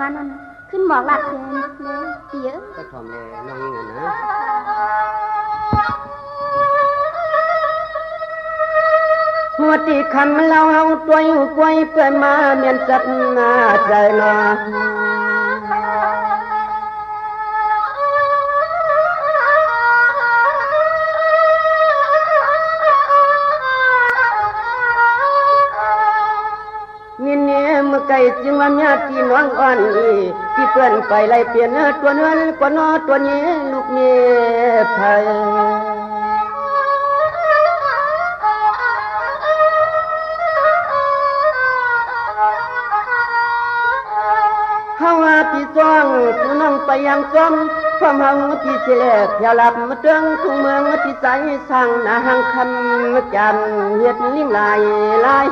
มานั่นขึ้นหมอกหลัดเลยเตี๋ยก็ทำเลยน้องยังไงนะหัวตีคำเราเอาตัวอยู่กวยเพื่อมาเมียนจัดนาใจนาเงี้ยเมื่อไกล จึงว่าเมียที่น้องอ่อนอีที่เปื้อนไปไล่เปลี่ยนตัวเนื้อกว่านอตัวนี้ลูกเมียไผเฮาว่าพี่จ้องผู้น้องไปยังจอมความเฮาที่เสียเพียลับมาเตืองทุ่งเมืองที่ใจสร้างนาหังคำจำเฮ็ดลิ้นลายลาย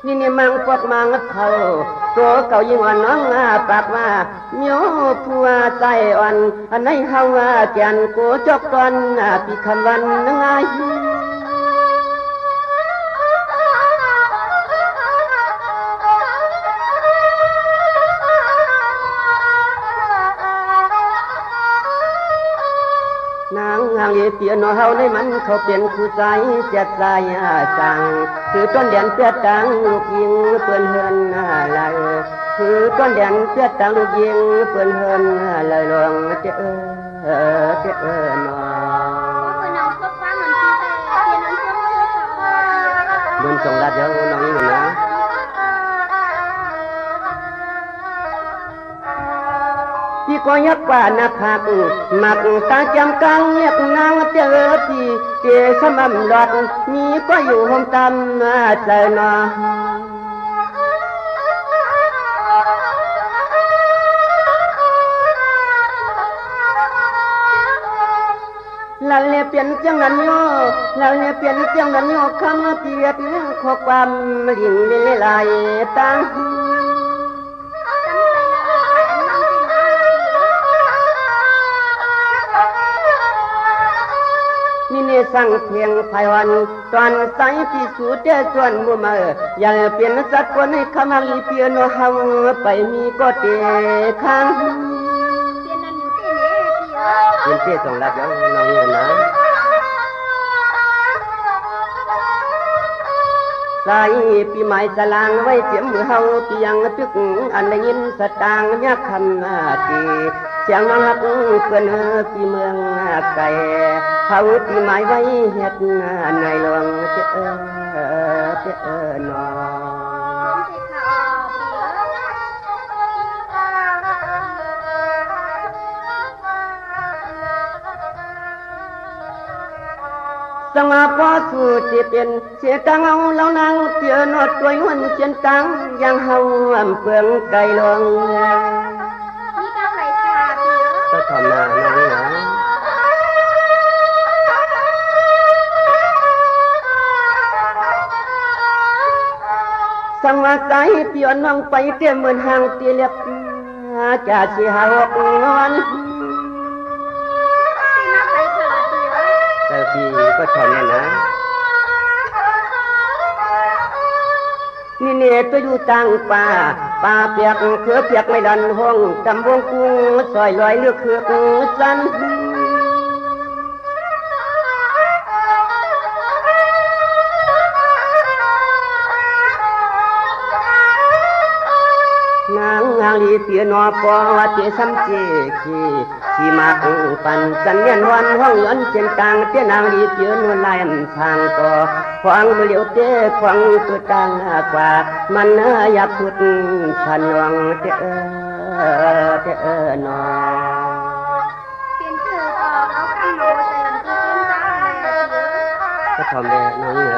นี่มังพวกมังเขาตัวเก่ายิ่งอ่อนน้องปากว่าโยผัวใจอ่อนอันไหนเฮาว่าแก่นกูจกตอนปีคำวันนังไงนางหางเปียโนเฮาในมันเขาเป็นคู่ใจเจ็ดใจจังคือต้นเดียนเปียตังลูกยิงเปื่อนเฮือนอะไรคือต้นเดียนเปียตังลูกยิงเปื่อนเฮือนอะไรลองเจ้นอบุญส่งรัดเยอะน้องนี่นะ พี่ก็ยักว่านักหักหมักตาจำกังเรียกนางเจอพี่เจสมำหลอดมีก็อยู่ห้องตำใจนอเราเนี่ยเปลี่ยนจังนั้นโยเราเนี่ยเปลี่ยนจังนั้นโยคำเปรียบข้อความลิ่งลายตั้งนี่เนี่ยสั่งเพียงไพวันตอนใสพิสูจน์เจ้าส่วนมุมอย่าเปลี่ยนสักคนให้คำหังเปลี่ยนเฮาไปมีก็เตะข้างเป็นเต้ส่งรับแล้วน้องเนี่ยนะใส่ปีใหม่สลางไว้เจียมมือเฮาเปียงตึกอันได้ยินสตางยักคำตีเสียงน้องรักเพื่อนปีเมืองไก่เฮาปีใหม่ไว้เฮ็ดในหลวงเจ้านอสังอาพอสู่ที่เป็นเสียกังเอาเล่านางเตือนอดตัววันเชียนตังยังเฮาเฟืองไก่ลงก็ทำนาน้องนะสังอาใจเตียนน้องไปเตี้ยเหมือนห่างเตี้ยเล็บจ่าชีหาหกนอนแต่พี่ก็ชอบเนี่ยนะนี่เนี่ยตัวอยู่ต่างป่าเปียกเขือเปียกไม่ดันห้องจำวงกุ้งซอยลอยเลือกเขือกสันนางลีเตียนอปอวัดเจสัมเจขีมาปันสัญญาณวันห้องย้อนเช่นต่างเตี้ยนางลีเตียนลายทางต่อฟังมือเลี้ยวเต้ฟังตัวต่างกว่ามันอยากพูดฉันวังเต้นอก็ทำเลยน้องเหนือ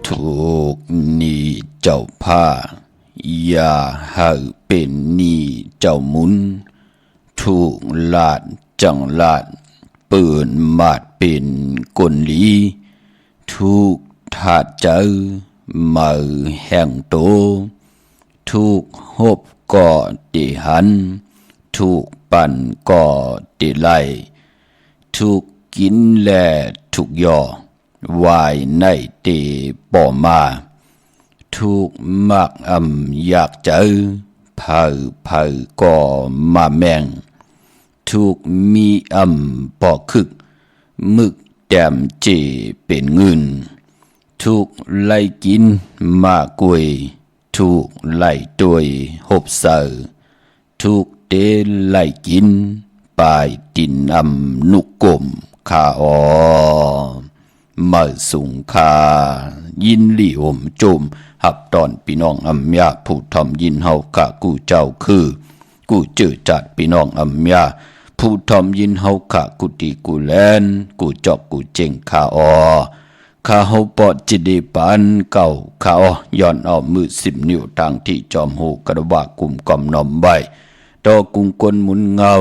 ถูกนี่เจ้าผ้า อย่าให้เป็นหนี้เจ้ามุนถูกลาดจังลาดเปิ่นมาดเป็นกลลีถูกถาดเจอมือแห่งโตถูกหบก่อติหันถูกปั่นก่อติไลถูกกินแลถูกย่อวายในเตป่อมาถูกมักอยากเจอเผาก่อมาแมงถูกมีปอคึกมึกแต้มเจเป็นเงินถูกไล่กินมากวยถูกไล่ตวยหบเสอถูกเตไล่กินปลายตินนุกกลมขาออมาสุงคายินลี่อมโจมหับตอนพี่น้องยาผู้ทำยินเฮากะกูเจ้าคือกูเจอจัดพี่น้องยาผู้ทำยินเฮากะกูตีกูแลนกูจอกกูเจงขาออข้าเฮาปอดจิเดปานเก่าข้าย้อนเอามือ10 นิ้วทางที่จอมโหกระว่ากลุ่มกอมนอมใบดอกุงกลหมุนเงา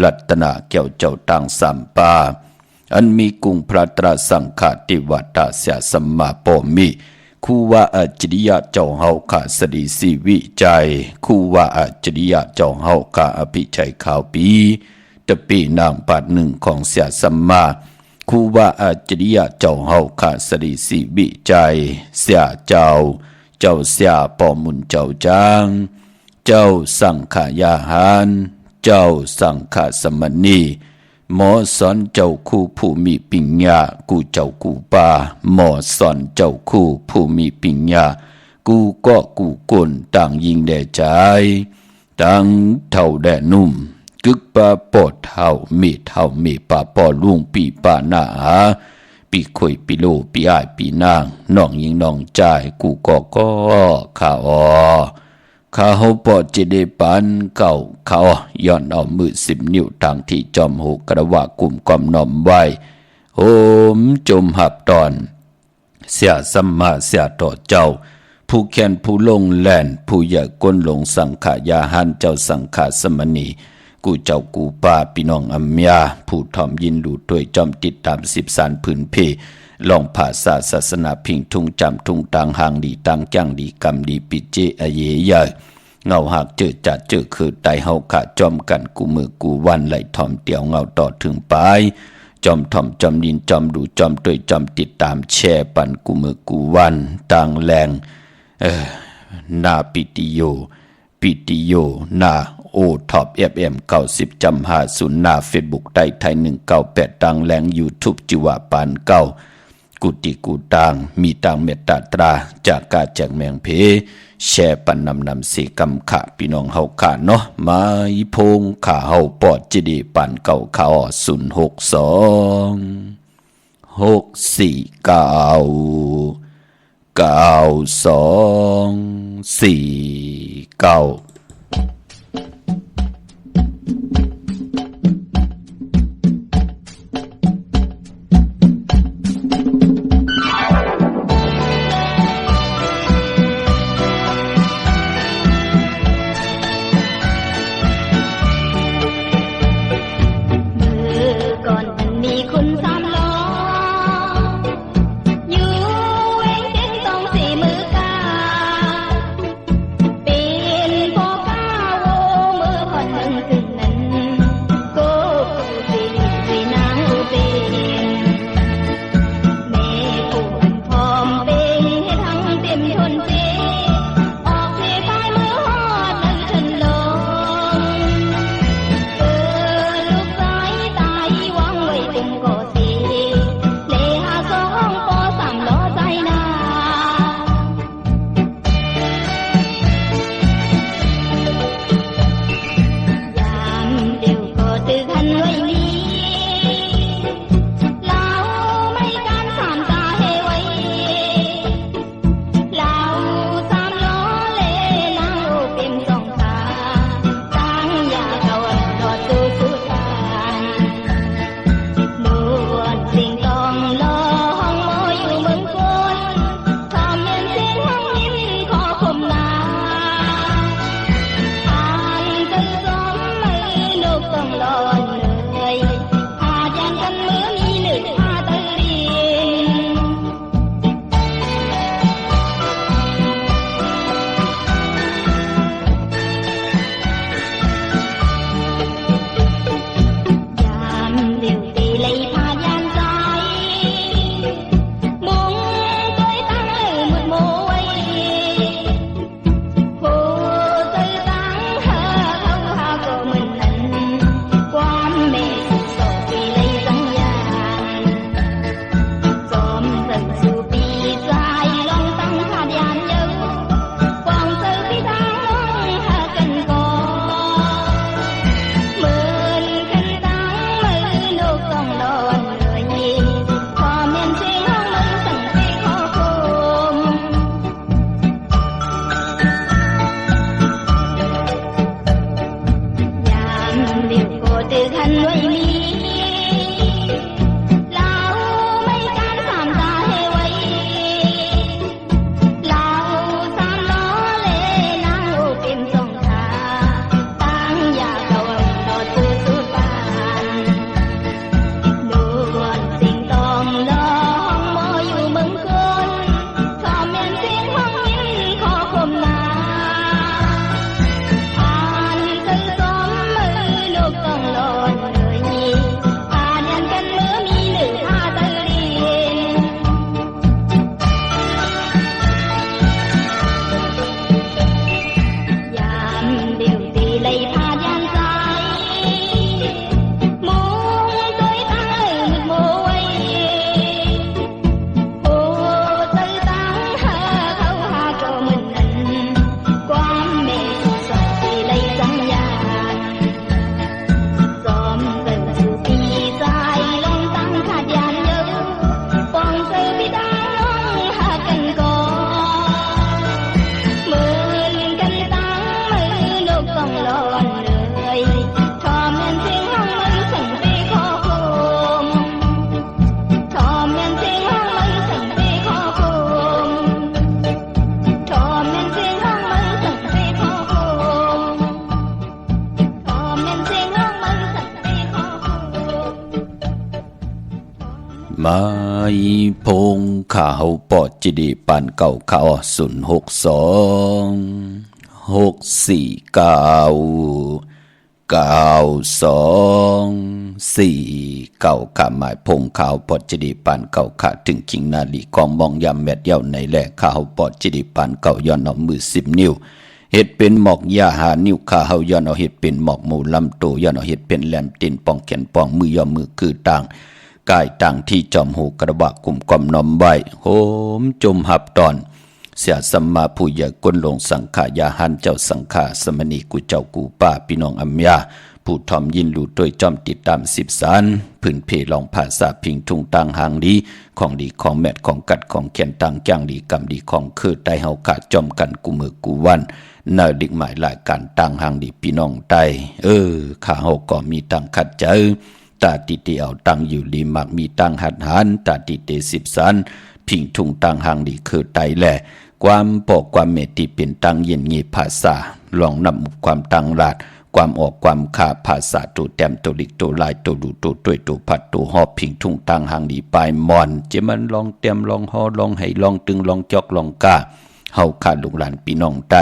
ลัตนาเกี่ยวเจ้าต่างสามปาอันมีกุงพระตราสังฆติวัตาเสียสัมมาปอมีคู่ว่าอัจฉริยะเจ้าเฮาขาสดีสีวิจัยคู่ว่าอัจฉริยะเจ้าเฮาขาอภิชัยข่าวปีตะปีนางปัดหนึ่งของเสียสัมมาคู่ว่าอัจฉริยะเจ้าเฮาขาสดีสีวิจัยเสียเจ้าเสียปอมุนเจ้าจางเจ้าสังขายาหารเจ้าสังฆสมณีหมอสอนเจ้าคู่ผู้มีปิญญากูเจ้ากูปาหมอสอนเจ้าคู่ผู้มีปิญญากูก็กูกลต่างยิงแด่ใจต่างเท่าแด่นุ่มกึกปาปอดเท่ามีปาปอลุงปีปาหน้าปีคุยปีโลปีอ้ายปีนางน้องยิงน้องใจกูก็ข้าข้าเฮาปอดจิเดปานเก่าเขาย้อนเอามือ10 นิ้วทางที่จอมโหกระว่ากลุ่มกอมนอมไว้โหมจมหับตอนเสียสัมมาเสียต่อเจ้าผู้แค้นผู้ลงแล่นผู้อยากก้นลงสังขายาหันเจ้าสังขาสมณีกูเจ้ากูป้าพี่น้องยาผู้ทอมยินดูด้วยจอมติดตาม10 สารพื้นเพลองภาษาศาสนาพิงทุ่งจำทุ่งต่างห่างดีต่างจังดีกรรมดีปิเจอเยใหญ่เงาหักเจอจัดเจอคือไตเฮาขาจอมกันกูมือกูวันไหลทอมเตียวเงาต่อถึงปลายจอมทอมจอมดินจอมดูจอมด้วยจอมติดตามแช่ปันกูมือกูวันต่างแรงนาปิติโยนาโอท็อปFM 90 50นาเฟซบุ๊กไทย198ต่างแรง YouTube จิวะปานเก้ากุติกูต่างมีต่างเมตตาตราจากกาแจกแมงเพแชร์ปันนำสีกำขะพี่น้องเฮาขาเนาะมาอีพงขาเฮาปอดจิดีปันเก่าขา062 649 9249เป็นพ่อ từ khăn nuôi mi lao mấy can sàm ta hê quay lao sam nó lê nang ô kim sông thà tăng nhà cầu đọt tư suốt bàn luôn tình tòng lo hong mơอยู่เมืองคนชอบเมียนเสียงห้องยิ้มขอคมนา ต้องรอเลยพาเดินกันเมื่อมีหนึ่งพาตะลีนยามเดียวตีเลยพายันใจมุงตัวตั้งเลยมึกโมไว้โอ้ตัวตั้งหาเขาหาก็เหมือนนั้นความเมตตาตีเลยสัญญาไม้พงข่าวปอดจิดีปานเก่าข่าว062-649-92-4ข่าหมายพงข่าวปอดจิดีปานเก่าข่าถึงคิงนาลีของมองยำแมดเย้าในแหล่ข่าวปอดจิดีปานเก่าย้อนเอามือ10 นิ้วเฮ็ดเป็นหมอกยาหานิ้วขาเฮาย้อนเอาเฮ็ดเป็นหมอกหมูลำโตย้อนเอาเฮ็ดเป็นแหลมตีนป้องแขนป้องมือย่อมือคือต่างกายต่างที่จอมหูกระบะกลุ่มกอมน้อมไว้โหมจมหับตอนเสียสัมมาผู้ใหญ่กลลงสังขายาหันเจ้าสังขาสมณีกุเจ้ากูป้าพี่น้องอัมยาผู้ทอมยินรู้โดยจอมติดตาม10 สารพื้นเพลองภาษาพิงทุงต่างหางดีของดีของแมดของกัดของแขนต่างจ้างดีกำดีของคือไตเฮาขาดจอมกันกูมือกูวันเนอดิกหมายหลายการต่างหางดีพี่น้องไตข้าเฮาก็มีต่างขัดใจตาติเตียวตั้งอยู่ลีมักมีตั้งหัดหันตาติเต10 สันพิงทุงตั้งหางดีคือไตแหละความปอกความเมติเป็นตั้งเย็นงีภาษาลองนำความตั้งลาดความออกความขาภาษาตัวแต้มตัวลิกตัวลายตัวดูตัวด้วยตัวพัดตัวหอบพิงทุงตั้งหางดีปลายมอนจะมันลองเต็มลองหอลองให้ลองตึงลองจอกลองกาเฮาขาดลูกหลานพี่น้องไต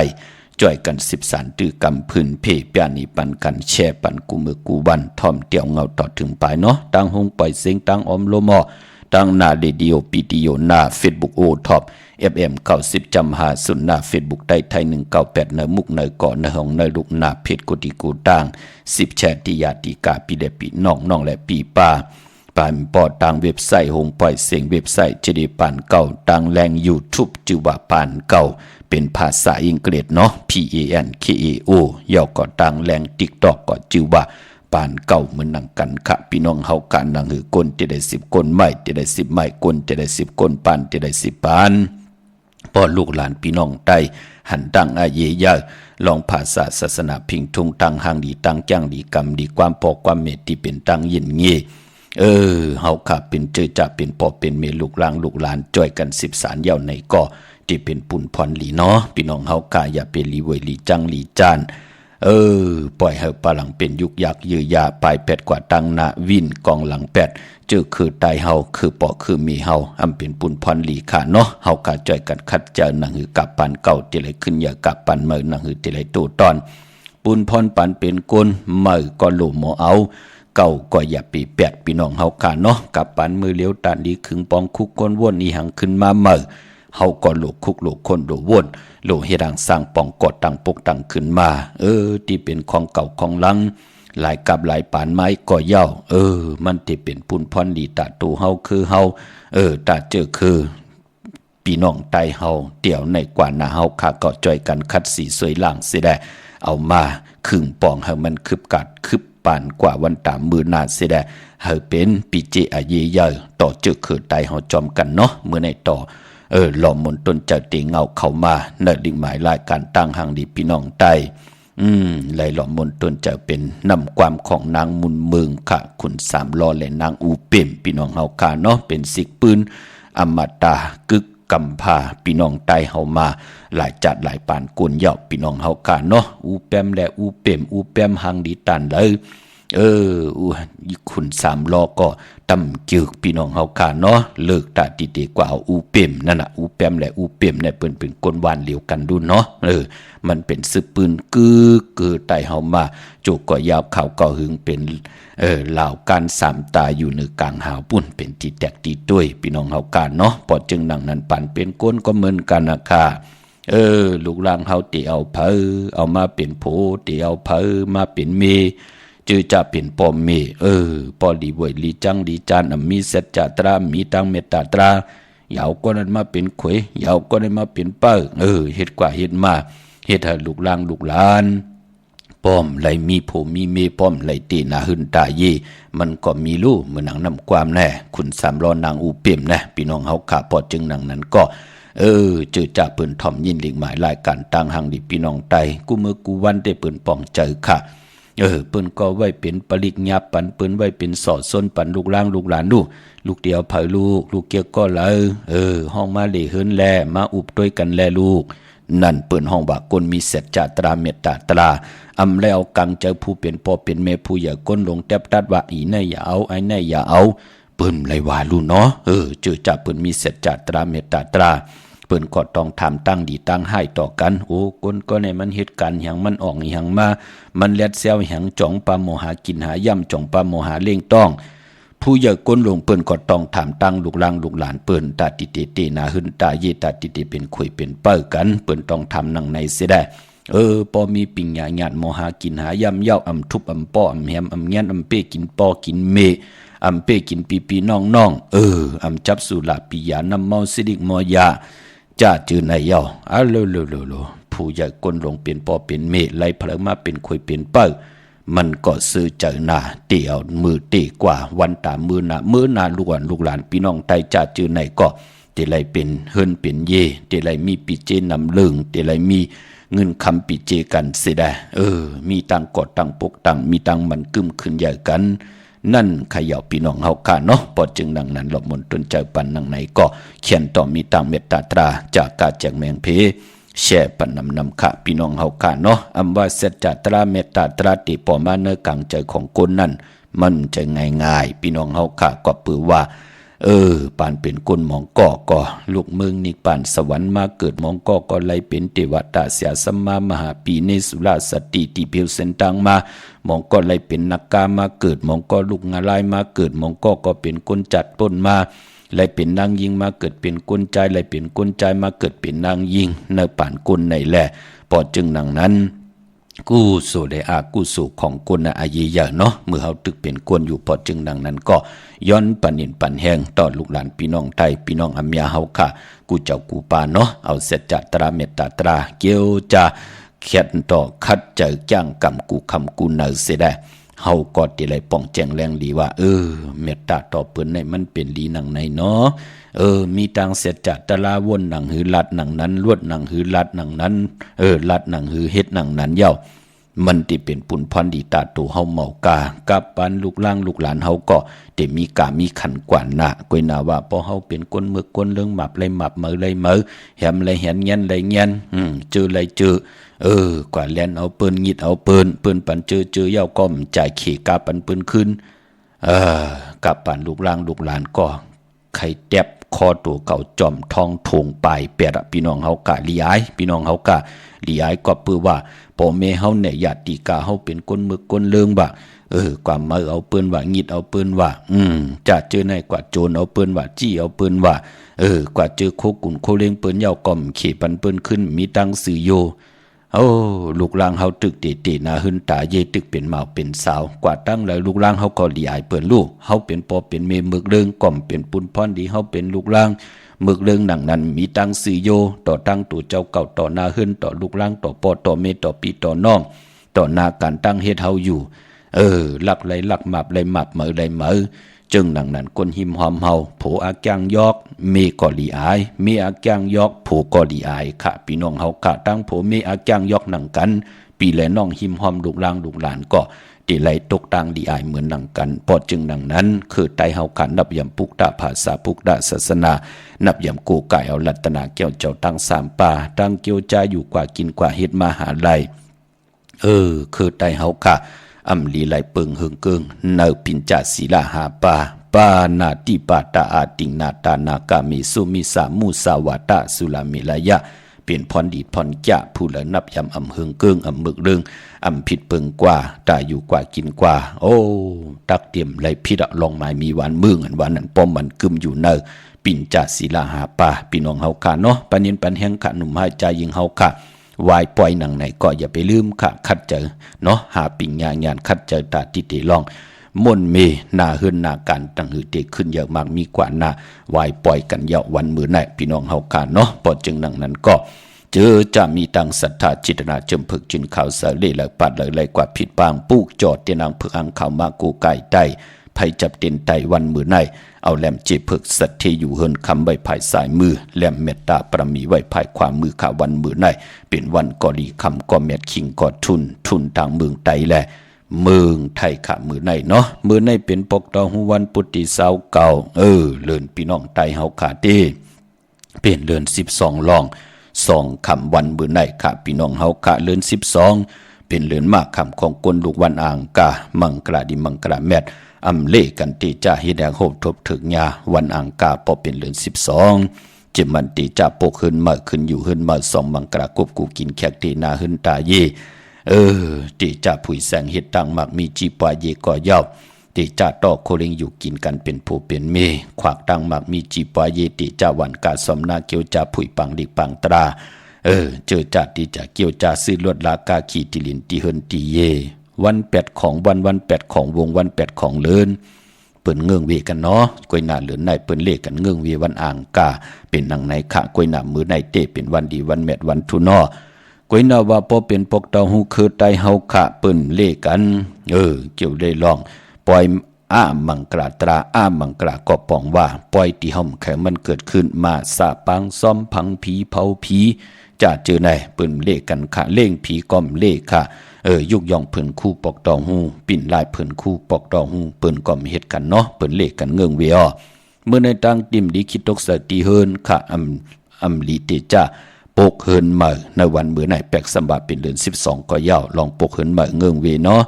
จ่อยกัน10 สารตื้อกำพื้นเพเปียนีปันกันแช่ปันกูมือกูวันทอมเตียวเงาต่อถึงปลายเนาะตั้งหงปล่อยเสียงตั้งอมโลมอตั้งหน้าเรดิโอปีดีโอหน้า Facebook โอท็อป FM 90 จำหาสุนหน้า Facebook ไทยไทย198เนมุกเนเกาะเนหงเนลูกหน้าเพชรกุฏิกูตั้ง10แชติยาติกาปีเดปีน้องและปีป้าปานปอต่างเว็บไซต์หงปล่อยเสียงเว็บไซต์จะได้ปานเก่าต่างแรง YouTube จือว่าปานเก่าเป็นภาษาอังกฤษเนาะ PANKAO ยาวก็ต่างแรง TikTok ก็จือว่าปานเก่าเหมือนนังกันค่ะพี่น้องเฮากันนังหือคนจะได้10 คนไม่จะได้10ไม่คนจะได้10 คนปานจะได้10 ปานพอลูกหลานพี่น้องใต้หันตั้งอาเยยะลองภาษาศาสนาพิงทุงตั้งหางดีตั้งจ้างดีกรรมดีความปอกความเมตที่เป็นตั้งยินเงี้เฮาค่ะเป็นเจอจะเป็นปอเป็นเมลูกหลานลูกหลานจ่อยกัน10 สารยาวในก็ที่เป็นปุ่นพรหลีเนาะพี่น้องเฮากาอย่าเป็นลีเวยลีจังลีจานปล่อยให้ปะหลังเป็นยุกยักยือยาปลาย8กว่าตังนาวินกองหลัง8เจอคือตายเฮาคือปอคือมีเฮาอำเป็นปุ่นพรหลีค่ะเนาะเฮากาจ่อยกันคัดเจอหนังหือกับปันเก่าที่ไหลขึ้นอย่ากับปันเมื่อหนังหือที่ไหลตูตอนปุ่นพรปันเป็นก้นเมื่อก็หลุมเอาเก่าก็อย่าปีแปดพี่น้องเฮาค่ะเนาะกับปันมือเลี้ยวตาดีขึงปองคุกก้นวนอีหังขึ้นมาเมื่อเฮาก็โลกคุกโลกคนโลวนโลเฮดังสร้างป่องกอดตังปกตังขึ้นมาที่เป็นของเก่าของหลังหลายกับหลายปานไม้ก็เย้ามันที่เป็นปุ่นพรดีตาตูเฮาคือเฮาตาเจอคือพี่น้องไตเฮาเดี่ยวในกว่าหน้าเฮาค่ะก็จ่อยกันคัดสีสวยล่างสิได้เอามาครึ่งป่องให้มันคึบกัดคึบปานกว่าวันตามมือนาสิได้ให้เป็นปีเจอาเยเยอต่อเจอคือไตเฮาจอมกันเนาะเมื่อในต่อหล่อมนต้นเจ้าเตียงเงาเข้ามาเนิดดิ่งหมายรายการตั้งหางดีพี่น้องไต ไหลหล่อมนต้นจะเป็นนำความของนางมุนเมืองค่ะขุนสามล้อและนางอูเป่มพี่น้องเฮาค่ะเนาะเป็นสิกปืนอมตะกึกกำพาพี่น้องไตเฮามาหลายจัดหลายปานกวนเหยาพี่น้องเฮาค่ะเนาะอูแปมและอูเป่มอูแปมหังดีตันเลยขุนสามล้อก็ตำจึกพี่น้องเฮาค่ะเนาะเลิกตาดีๆกว่าเอาอูเป่มนั่นน่ะอูแปมและอูเป่มเนี่ยเปิ้นเป็นคนหวานเหลียวกันดูเนาะมันเป็นซึปืนกึกไตเฮามาจุกก็ยาวข่าวก็หึงเป็นเหล่าการสามตาอยู่ในกลางหาวปุ่นเป็นที่แตกตีด้วยพี่น้องเฮาค่ะเนาะพอจึงหนังนั้นปั่นเป็นก้นก็เหมือนกันนะค่ะลูกหลานเฮาติเอาเผอเอามาเป็นโผติเอาเผอมาเป็นเมจือจะเป็นปอมเมปอดีบวยลีจังลีจานมีเสจจตรามีตังเมตตาตรายาวก็นั้นมาเป็นขวยยาวก็ได้มาเป็นเป้อเฮ็ดกว่าเฮ็ดมาเฮ็ดให้ลูกหลานลูกหลานป้อมไหลมีโผมีเมป้อมไหลตีนาหึนตาเยมันก็มีลู่เหมือนหนังนำความแน่คุณสามล้อนางอูเปี่ยมนะพี่น้องเฮาขาพอจึงหนังนั้นก็เจอจ่าปืนถ่อมยินหลิงหมายรายการต่างหังดิพี่น้องไตกูมือกูวันได้ปืนป้องเจอค่ะเปิ้นก็ไว้เป็นปริญญาปันเปิ้นไว้เป็นสอดส้นปันลูกล่างลูกหลานลูกเดียวเผาลูกเกี่ยวก็เลยห้องมาเหลเฮินแลมาอุบด้วยกันแลลูกนั่นเปิ้นห้องว่าคนมีเสจจตราเมตตาตราอำแล้วกังเจอผู้เป็นพ่อเป็นแม่ผู้อย่าก้นลงแทบตัดว่าอีไหนอย่าเอาไอ้ไหนอย่าเอาเปิ้นเลยว่าลูเนาะเจอจ่าเปิ้นมีเสจจตราเมตตาตราเปิ้นก็ต้องทำตั้งดีตั้งให้ต่อกันโอ้คนก็ในมันเหตุการณ์หยังมันออกหยังมามันเล็ดเซวหยังจ่องปลาโมหากินหาย่ำจ่องปลาโมหาเล่งต้องผู้ใหญ่ก้นลงเปิ้นก็ต้องทำตั้งลูกหลานลูกหลานเปิ้นตาติเตนาหึนตาเยตาติเป็นคุยเป็นเป้อกันเปิ้นต้องทำนังในเสียได้พอมีปิ่งหยาหยาดโมหากินหาย่ำเย้าอำทุบอำป้ออำแหมอำเงี้ยนอำเป้กินปอกินเมอำเป้กินปีน้องอำจับสุราปิยาน้ำเมาสิดิกมอยาจ้าจือในเย้าโลผู้ใหญ่ก้นลงเป็นปอเป็นเมไล่เพลมาเป็นคุยเป็นเป้อมันก็ซื้อเจอหน้าเตี่ยวมือตีกว่าวันตามือหน้าลูกหลานพี่น้องไตจ้าจือในก็เตไลเป็นเฮิรนเป็นเยเตไลมีปีเจนำเลิงเตไลมีเงินคำปีเจกันเสียได้มีตังกอดตังปกตังมีตังมันกึมขึ้นใหญ่กันนั่นขย่าพี่น้องเฮาค่ะเนาะพอจึงดังนั้นหลบมนต้นใจปันนังไหนก็เขียนต่อมีตังเมตตาตราจากกาแจกแมงเพแช่ปันนำค่ะพี่น้องเฮาค่ะเนาะอำว่าเสจจตราเมตตาตราติปอมาเนกังใจของคนนั่นมันจะง่ายๆพี่น้องเฮาค่ะก็ปือว่าปานเป็นคนหมองก็ลูกเมืองนิปานสวรรค์มาเกิดหมองก็ไลเป็นเทวตาเสียสัมมามหาปีเนสุราสติติเพียวเส้นตังมาหมองก็ไลเป็นนักกามาเกิดหมองก็ลูกงาลายมาเกิดหมองก็เป็นคนจัดต้นมาไลเป็นนางยิงมาเกิดเป็นคนใจไลเป็นคนใจมาเกิดเป็นนางยิงเนป่านคนไหนแหละพอจึงดังนั้นกู้สู่ได้กู้สู่ของคนอายียาเนาะเมื่อเฮาตึกเป็นคนอยู่พอจึงดังนั้นก็ย้อนปันนินปันแหงต่อลูกหลานพี่น้องไทยพี่น้องอัมยาเฮาค่ะกูเจ้ากูปาเนาะเอาเสจจตราเมตตาตราเกียวจะเขียนต่อคัดเจอจ้างกำกูคำกูเนอเสียได้เฮาก็ติไลป้องแจงแรงดีว่าเมตตาต่อเปิ้นในมันเป็นลีหนังในเนาะมีตังเสจจตราวนหนังหือลัดหนังนั้นลวดหนังหือลัดหนังนั้นลัดหนังหือเฮ็ดหนังนั้นเย้ามันที่เป็นปุนพรดีตาตูเฮาเมากากับปันลูกล่างลูกหลานเฮาก็แต่มีกามีขันกว่านะกวยนาว่าพอเฮาเป็นคนเมือกคนเรื่องหมับเลยหมับเมือเลยเมือแหมเลยเห็นเงี้ยนเลยเงี้ยนเจอเลยเจอกว่าแลนเอาปืนงิดเอาปืนปันเจอเย้าก็จ่ายขี่กาปันปืนขึ้นกับปันลูกล่างลูกหลานก็ไข่แตบคอตัวเก่าจอมทองทงปลายเปียดพี่น้องเฮากะลียายพี่น้องเฮากะลียายก็ปือว่าพ่อแม่เฮาเนี่ยญาติกาเฮาเป็นคนมึกคนเลิงบ่ความมาเอาปืนว่างิดเอาปืนว่าจะเจอในกว่าโจรเอาปืนว่าจี้เอาปืนว่ากว่าเจอโคกุ่นโคเล้งปืนยาวก่อมขี่ปันปืนขึ้นมีตังสื่อโยลูกล่างเฮาตึกเตๆนาหึนตาเยตึกเป็นหมาวเป็นสาวกว่าตั้งแล้วลูกล่างเฮาก็ลียายเปิ้นลูกเฮาเป็นพ่อเป็นแม่มึกเลิงก่อมเป็นปุนพรดีเฮาเป็นลูกล่างมึกเรื่องหนังนั้นมีตังสื่อโยต่อตั้งตัวเจ้าเก่าต่อนาหึนต่อลูกล่างต่อปอต่อเมต่อปีต่อน้องต่อนาการตั้งเฮ็ดเฮาอยู่ลักไหลลักหมับไหลหมับเหมอไหลเหมอจึงหนังนั้นคนหิมหอมเฮาโผอาแกงยอกเมก็ลีอายเมอาแกงยอกโผก็ลีอายค่ะพี่น้องเฮาค่ะตั้งโผเมอาแกงยอกหนังกัน ปีและน้องหิมหอมลูกหลานก็ตีไหลตกต่างดีอายเหมือนหนังกันพอจึงหนังนั้นคือไตเฮาขันนับยำปุกดาภาษาปุกดาศาสนานับยำกูไก่เอารัตนาแก้วเจ้าตั้งสามป่าตั้งเกี่ยวใจอยู่กว่ากินกว่าเฮ็ดมาหาไลคือไตเฮาค่ะอำลีไหลเปิงเฮิงเกิงเนอปินจาศีลาหาป่าปานาติปาตาอาติงนาตานากามิสุมิสามุสาวาตาสุลามิลายะเป็นพรดีพรจะผู้ละนับยำอำเฮิงเกิงอำมึกเริงอำผิดเปิงกว่าตาอยู่กว่ากินกว่าโอ้ตักเตรียมไหลพิดลองไม้มีหวานมืองอันหวานนั้นป้อมมันกึมอยู่เนอปินจาศีลาหาป่าพี่น้องเฮาค่ะเนาะปานนี้ปันแห่งค่ะหนุ่มหายใจยิงเฮาค่ะวายปล่อยหนังไหนก็อย่าไปลืมค่ะคัดเจอเนาะหาปิ่งงานคัดเจอตาติเตลองมนเมนาเฮือนนาการตั้งหือเตขึ้นเยอะมากมีกว่าหน้าวายปล่อยกันเยาวันมือไหนพี่น้องเฮาค่ะเนาะพอจึงหนังนั้นก็เจอจะมีตังศรัทธาจิตนาจมพึกจินข่าวเสเลเลยปัดเลยกว่าผิดปางปูกจอดเตียนางพึกอังข่าวมากูไก่ไตไผจับเตียนไตวันมือไหนเอาแหลมเจพึกสัตเทอยู่เฮินคำใบภายสายมือแหลมเมตตาประมีไว้ภายความมือข่าวันมือไหนเป็นวันก็ดีคำก็เม็ดคิงก็ทุนต่างเมืองไตแลเมืองไทยขามือในเนาะมือในเป็นปกตอหูวันปุติสาวเก่าเลื่อนพี่น้องไตเฮาขาเต้เป็นเลื่อน12ลอง2คำวันมือในขาพี่น้องเฮาขาเลื่อน12เป็นเลื่อนมากคำของกลลูกวันอ่างกามังกราดิมังกราแมดอำเลกันติจ่าเฮ็ดแดงโหบทบถึกยาวันอ่างกาพอเป็นเลื่อน12จิมันติจ่าปกขึ้นมาขึ้นอยู่ขึ้นมา2มังกรากบกูกินแขกตีนาขึ้นตาเยติจ่าผุยแสงเฮ็ดตังมักมีจีปาเยก่อยาวติจ่าต่อโคเรงอยู่กินกันเป็นผู้เป็นเมขวากตังมักมีจีปาเยติจ่าวันกาสมนาเกียวจ่าผุยปังดิปังตราเจอจ่าติจ่าเกียวจ่าซื้อลวดลากาขีติลินติเฮินติเยวัน8ของวัน8ของวงวัน8ของเลินเปิ้นเงื่องเวกันเนาะกวยหน้าเหลือนในเปิ้นเลขกันเงื่องเววันอ่างกาเป็นหนังในขะกวยหน้ามือในเตเป็นวันดีวันแมดวันทุนอกวยหน้าว่าพอเป็นปกเตาหูคือไตเฮาขะเปิ้นเลขกันเกี่ยวได้ลองปล่อยมังกราตรามังกราก็ปองว่าปล่อยที่ห่มแข็งมันเกิดขึ้นมาสาปังซ้อมพังผีเผาผีจะเจอในเปิ้นเลขกันขะเล่งผีก้อมเลขค่ะยุกย่องเพิ่นคู่ปอกตองหูปิ่นลายเพิ่นคู่ปอกตองหูเปิ้นก็มีเฮ็ดกันเนาะเปิ้นเลขกันเงื่องเวอเมื่อในตังติมดีคิดตกสติเฮินค่ะอำลีเตจ้าปกเฮินมาในวันมื้อไหนแปลกสมบัติเป็นเดือน12ก็ยาวลองปกเฮินมาเงื่องเวเนาะ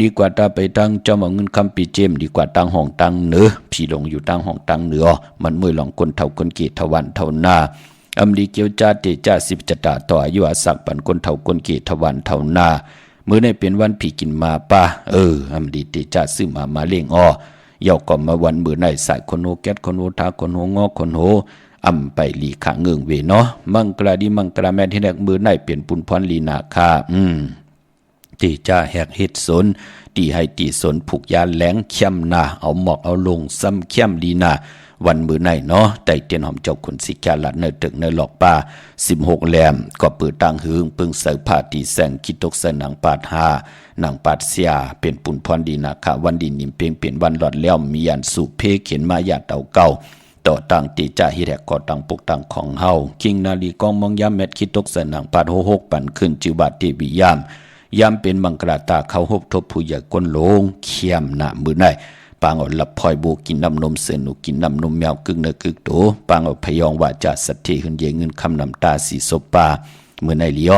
ดีกว่าตาไปตั้งเจ้าเอาเงินคำปีเจมดีกว่าตั้งห้องตั้งเหนือพี่ลงอยู่ตั้งห้องตั้งเหนือมันมื้อลองคนเฒ่าคนเกตทวันเท่าหน้าดีเกียวจ้าเตจ้า10จะตาต่ออายุอาศักปันคนเฒ่าคนเกตทวันเท่าหน้ามื้อในเป็นวันผีกินมาป่ะดีเตจ้าซื้อมาเลี้ยงเยาก็มาวันมื้อในสายคนโหแก๊สคนโหทาคนโหงอคนโหไปลีขาเงื่องเวเนาะมังกราดิมังกราแม่นที่แรกมื้อในเป็นปุนพรลีนาคาตีจ้าแหกเฮ็ดสนตีให้ตีสนผูกยาแหลงเข้มนาเอาหมอกเอาลงซ้ำเข้มลีนาวันมื้อในเนาะไต่เตียนหอมเจ้าขุนสิกาละเนตึกในหลอกป่า16แหลมก็เปิดตังหึงปึงเสยผ้าตีแสงคิดตกใส่หนังปาดหนังปาดเสียเป็นปุนพรดีนาคาวันดีนิมเปียงเป็นวันหลอดแล้วมียันสุเพเขียนมาญาติเต่าเก่าต่อตังตีจ่าเฮ็ดแหกก่อตังปุกตังของเฮาคิงนาลีกองมองยามแมทคิดตกใส่หนังปาด66ปั่นขึ้นจิบาติบิยามเป็นมังกราตาเขาหบทบผู้ใหญ่ก้นโลงเขียมหน้ามือในปางเอาหลับพลอยโบกินน้ำนมเสนุกินน้ำนมแมวกึ่งเนกึกโตปางเอาพยองว่าจะสัตถิขึ้นเยเงินคำน้ำตาสีศพปามือในเลีย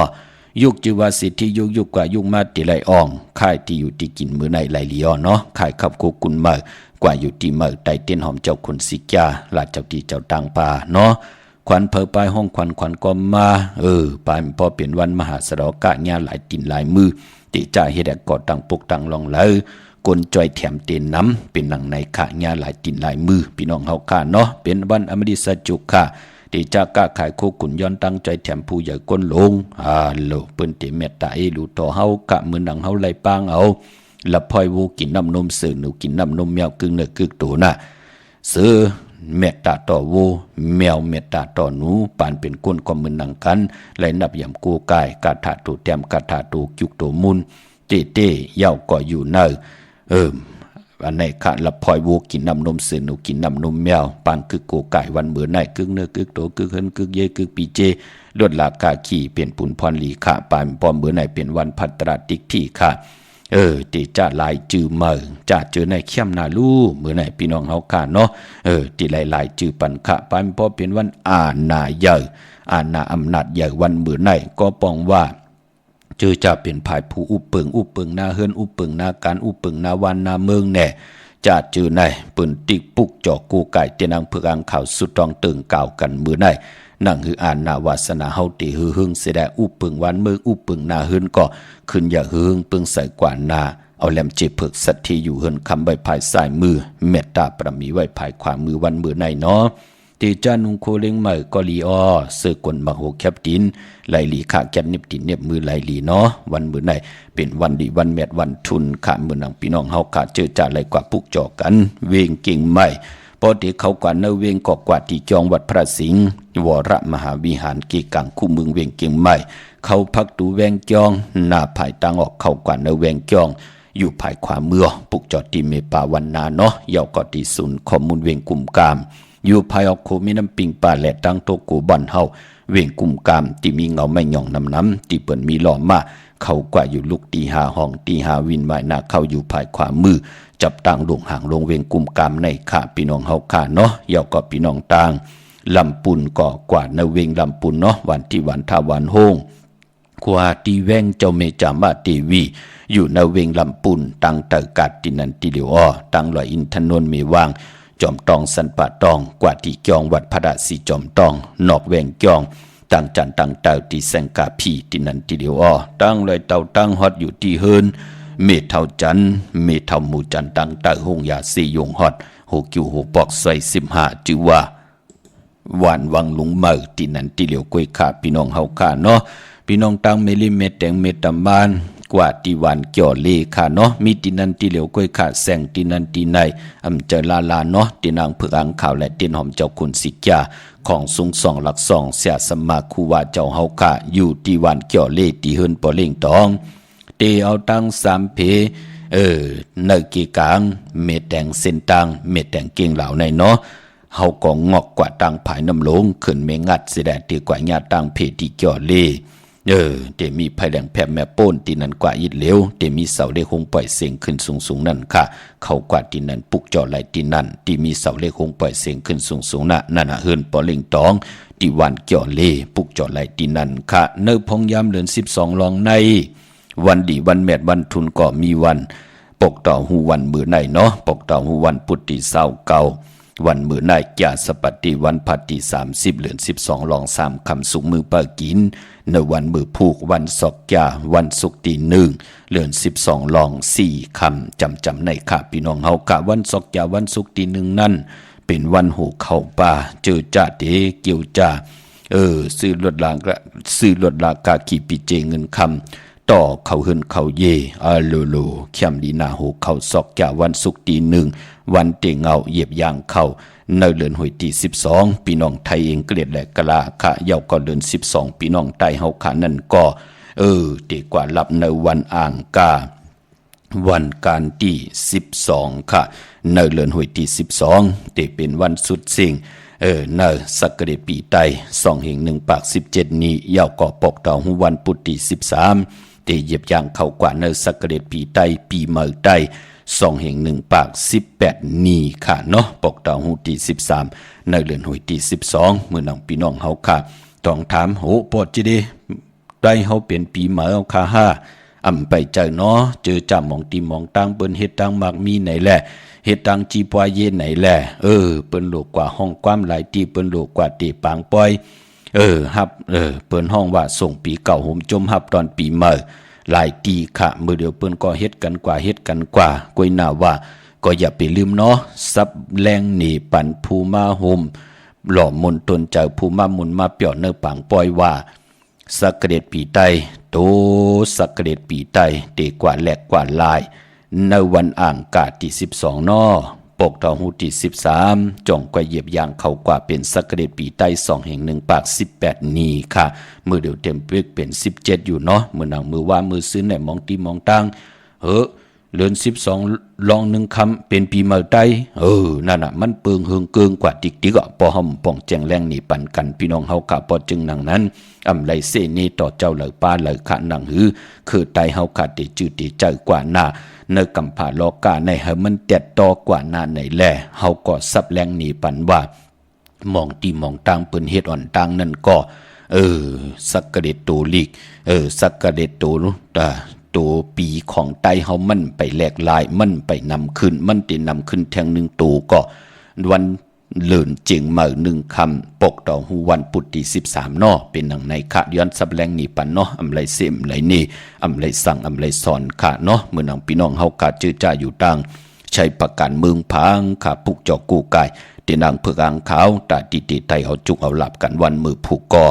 ยุกจิวาสิที่ยุกกว่ายุกมาติไหลอ่องค่ายที่อยู่ที่กินมือในไหลเลียเนาะค่ายขับโคกุนมากว่าอยู่ที่ไต่เต้นหอมเจ้าคนสิกาลาดเจ้าที่เจ้าต่างป่าเนาะควันเพอปลายห้องควันก็มาปลายพอเปลี่ยนวันมหาสรกะญาหลายตินหลายมือติจ่าเฮ็ดก่อตั้งปกตั้งลองเลยกลจอยแถมเต็นน้ำเป็นหนังในขะญาหลายตินหลายมือพี่น้องเฮาค่ะเนาะเป็นวันอมฤตสัจจุค่ะติจ่ากะขายโคกุนย้อนตั้งใจแถมผู้ใหญ่ก้นลงโลเปิ้นติเมตตารูต่อเฮากะมื้อหนังเฮาไหลปางเอาละพลอยวูกินน้ำนมเสือหนูกินน้ำนมแมวกึ่งเนกึกโตน่ะเสือเมตตาต่อโวแมวเมตตาต่อหนูปานเป็นก้นความมือหนังกันไหลนับยำกูกายกาถาตูแต้มกาถาตูจุกโตมุนเต้เย่าก็อยู่เนอ อันไหนค่ะละพลอยวัวกินน้ำนมเสือหนูกินน้ำนมแมวปานกึกโกไก่วันเบื่อไหนกึกเนื้อกึกโตกึกเฮินกึกเยกึกปีเจลวดลากาขี่เปลี่ยนปุ่นพรลีค่ะปานปอมเบื่อไหนเปลี่ยนวันพัตราติกที่ค่ะติจ่าลายจือเมือจ่าเจอในเข้มนาลู่เมื่อไหนพี่น้องเฮาค่ะเนาะติหลายจือปันค่ะปานพอเปลี่ยนวันอาณาใหญ่อาณาอำนาจใหญ่วันเมื่อไหนก็ปองว่าเจอจะเป็นภายผู้อุปเปิงนาเฮินอุปเปิงนาการอุปเปิงนาวันนาเมืองแน่จะเจอในปืนติกปุกจอกกูไก่เตนังเพื่ออังข่าวสุดตองตึงกล่าวกันมือในนั่งคืออ่านนาวาสนาเฮาติฮือหึงเสดอุปเปิงวันเมืองอุปเปิงนาเฮินก็ขึ้นอย่าหึงเปิงใส่กว่านาเอาแหลมเจ็บเพิกสัตที่อยู่เฮินคำใบภายซ้ายมือเมตตาประมีไว้ภายขวามือวันมือในเนาะตีจานุงโคเล็งใหม่ก็ลีอเสือกลมาโหแคบดินไหลลีขาแกนนิบตินเน็บมือไหลลีเนาะวันมือในเป็นวันดีวันแมดวันทุนขามือนังพี่น้องเฮาขาเจอจ่าไหลกว่าปุกจอกันเวงเก่งใหม่พอที่เขากว่าเนเวงกอกว่าที่จองวัดพระสิงห์วรมหาวิหารกีกังคู่เมืองเวงเก่งใหม่เขาพักดูแวงจองหน้าภายตังออกเขากว่าเนเวงจองอยู่ภายขวามือปุกจอดที่เมปาวันนาเนาะยาวกอที่ศูนย์ข้อมูลเวงกลุ่มกามอยู่ภายออกโคมีน้ำปิงป่าและตั้งโตกูบันเฮาเวงกลุ่มกามที่มีเงาไม่หย่องน้ำที่เปิ่นมีหล่อมาเขากว่าอยู่ลูกตีหาห้องตีหาวินไว้นาเข้าอยู่ภายขวามือจับต่างลงห่างลงเวงกลุ่มกามในขาพี่น้องเฮาขาเนาะยาวก็พี่น้องต่างลำปุนก่อกว่าในเวงลำปุนเนาะวันที่วันทาวันโฮงกว่าตีแวงเจ้าเมจามาเทวีอยู่ในเวงลำปุนตั้งเตอกาดตินันติเลียวตั้งลอยอินทนนท์เมวางจอมตองสันปะตองกว่าที่จองวัดพระดาสีจอมตองนอกแวงจองตั้งจันตั้งเตาที่แสงกาพีตินันติเลียวตั้งลอยเตาตั้งฮอดอยู่ที่เฮินเมเท่าจันเมเท่าหมู่จันตั้งเตาหงยาสียงฮอดโหกิวโหปอกใส่15จือว่าหวานวังลุงเมือตินันติเลียวกวยขาพี่น้องเฮาขาเนาะพี่น้องตั้งเมลิเมตแตงเมตำบานกว่าที่วันเกี่ยวเลขาเนาะมีตินันติเหลียวก้อยขาแสงตินันติในเจอลาเนาะตินางเพื่ออังข่าวและเตียนหอมเจ้าคุณสิกยาของสูง2หลัก2เสียสมาคูว่าเจ้าเฮาขาอยู่ที่วันเกี่ยวเลที่เฮินปอเล่งตองเตเอาตั้ง3เพเนกีกลางเมแตงเส้นตังเมแตงเก่งเหล่าในเนาะเฮาก็งอกกว่าตังภายน้ำลงขึ้นเมงัดเสดตีกว่าญาตังเพที่เกี่ยวเลเตมีภายแหลงแผบแม่โป้นตีนันกว่าอิดเหลวเตมีเสาเลขงปล่อยเสียงขึ้นสูงนั่นค่ะเขากว่าตีนันปุกจอไหลตีนันที่มีเสาเลขงปล่อยเสียงขึ้นสูงนั่นเฮินปอเล่งตองที่วันเกี่ยวเลปุกจอไหลตีนันค่ะเนพงยามเดือน12ลองในวันดีวันแมดวันทุนก็มีวันปกต่อหูวันมือในเนาะปกต่อหูวันปุตติเศร้าเก่าวันมือในแก่สปัตติวันพัตติ30เดือน12ลอง3คำสุกมือเปิกินในวันมือผูกวันศอกยาวันศุกร์ที่1เดือน12ลอง4คำจำในค่ะพี่น้องเฮากะวันศอกยาวันศุกร์ที่1นั่นเป็นวันหูเข้าป่าเจอจ่าเตเกี่ยวจ่าซื้อรถลากาขี่ปิเจเงินคำต่อเขาเฮินเขาเยโลเข้มดีนาหูเขาศอกยาวันศุกร์ที่1วันเตงเงาเหยียบยางเข้าในเดือนหวยที่12พี่น้องไทยเองเกลียดและกะลาค่ะเยาก็เดือน12พี่น้องไทยเฮาค่ะนั่นก็เตกว่ารับในวันอ่างกาวันการที่12ค่ะในเดือนหวยที่12เตเป็นวันสุดสิ่งในสักเดปีไต2แห่ง1ปาก17นี้เยาก็ปกต่อหูวันพุธที่13เตเหยียบยางเข้ากว่าในสักเดปีไตปีเมือไต2แห่ง1ปาก18นี่ค่ะเนาะปกต่อหูที่13ในเดือนหวยที่12มื้อน้องพี่น้องเฮาค่ะต้องถามโหปอดจิเดได้เฮาเป็นปีใหม่เอาค่ะไปเจอเนาะเจอจำมองตีมองตังเปิ้นเฮ็ดตังมักมีไหนแหละเฮ็ดตังจีปอยเย็นไหนแหละเปิ้นโลกกว่าห้องความหลายตีเปิ้นโลกกว่าตีปางปอยฮับเปิ้นห้องว่าส่งปีเก่าห่มจมฮับตอนปีใหม่หลายตีค่ะมือเดียวเปิ้นก็เฮ็ดกันกว่าก้อยหน้าว่าก็อย่าไปลืมเนาะซับแรงหนีปันภูมาห่มหล่อมนตนเจ้าภูมามุนมาเปี่ยวเนื้อปางปอยว่าสักเดชปีไตโตสักเดชปีไตเตกว่าแหลกกว่าลายในวันอ่างกาที่12นอปกต่อหูที่13จ่องกว่าเหยียบยางเขากว่าเป็นสักเดชปีไต2แห่ง1ปาก18นี้ค่ะมือเดียวเต็มเปกเป็น17อยู่เนาะมือนางมือว่ามือซื้อไหนมองตีมองตัง เลือน12ลอง1คำเป็นปีเมื่อใดนั่นน่ะมันเปิงเฮืองเกิงกว่าติ๊กๆปอหอมป่องแจงแรงนี่ปันกันพี่น้องเฮากะปอจึงนังนั้นอำไลเสนีต่อเจ้าเหลือป้าเหลือขะนังหือคือไตเฮากะติจื้อติใจกว่าหน้าเนกำผาลอกาในเฮมันเต็ดต่อกว่าหน้าในแลเฮาก็ซับแรงนี่ปันว่ามองตีมองต่างเปิ้นเฮ็ดอ่อนต่างนั่นก็สักกะเดโตลีกสักกะเดโตตัวปีของไตเฮามันไปแหลกลายมันไปนำขึ้นมันตินำขึ้นแทง1ตัวก็วันเลินเจียงเหมา1คำปกต่อหูวันปุตติ13นอเป็นหนังในขะย้อนสับแรงนี่ปันเนาะอำไลเสมไหลนี่อำไลสั่งอำไลสอนขะเนาะเมื่อนังพี่น้องเฮากะจื้อจ้าอยู่ต่างใช้ประกันเมืองพังขาปุกจอกกูกายตีนางเผือกอ่างขาวตาติไตเอาจุกเอาหลับกันวันมือผูกกอ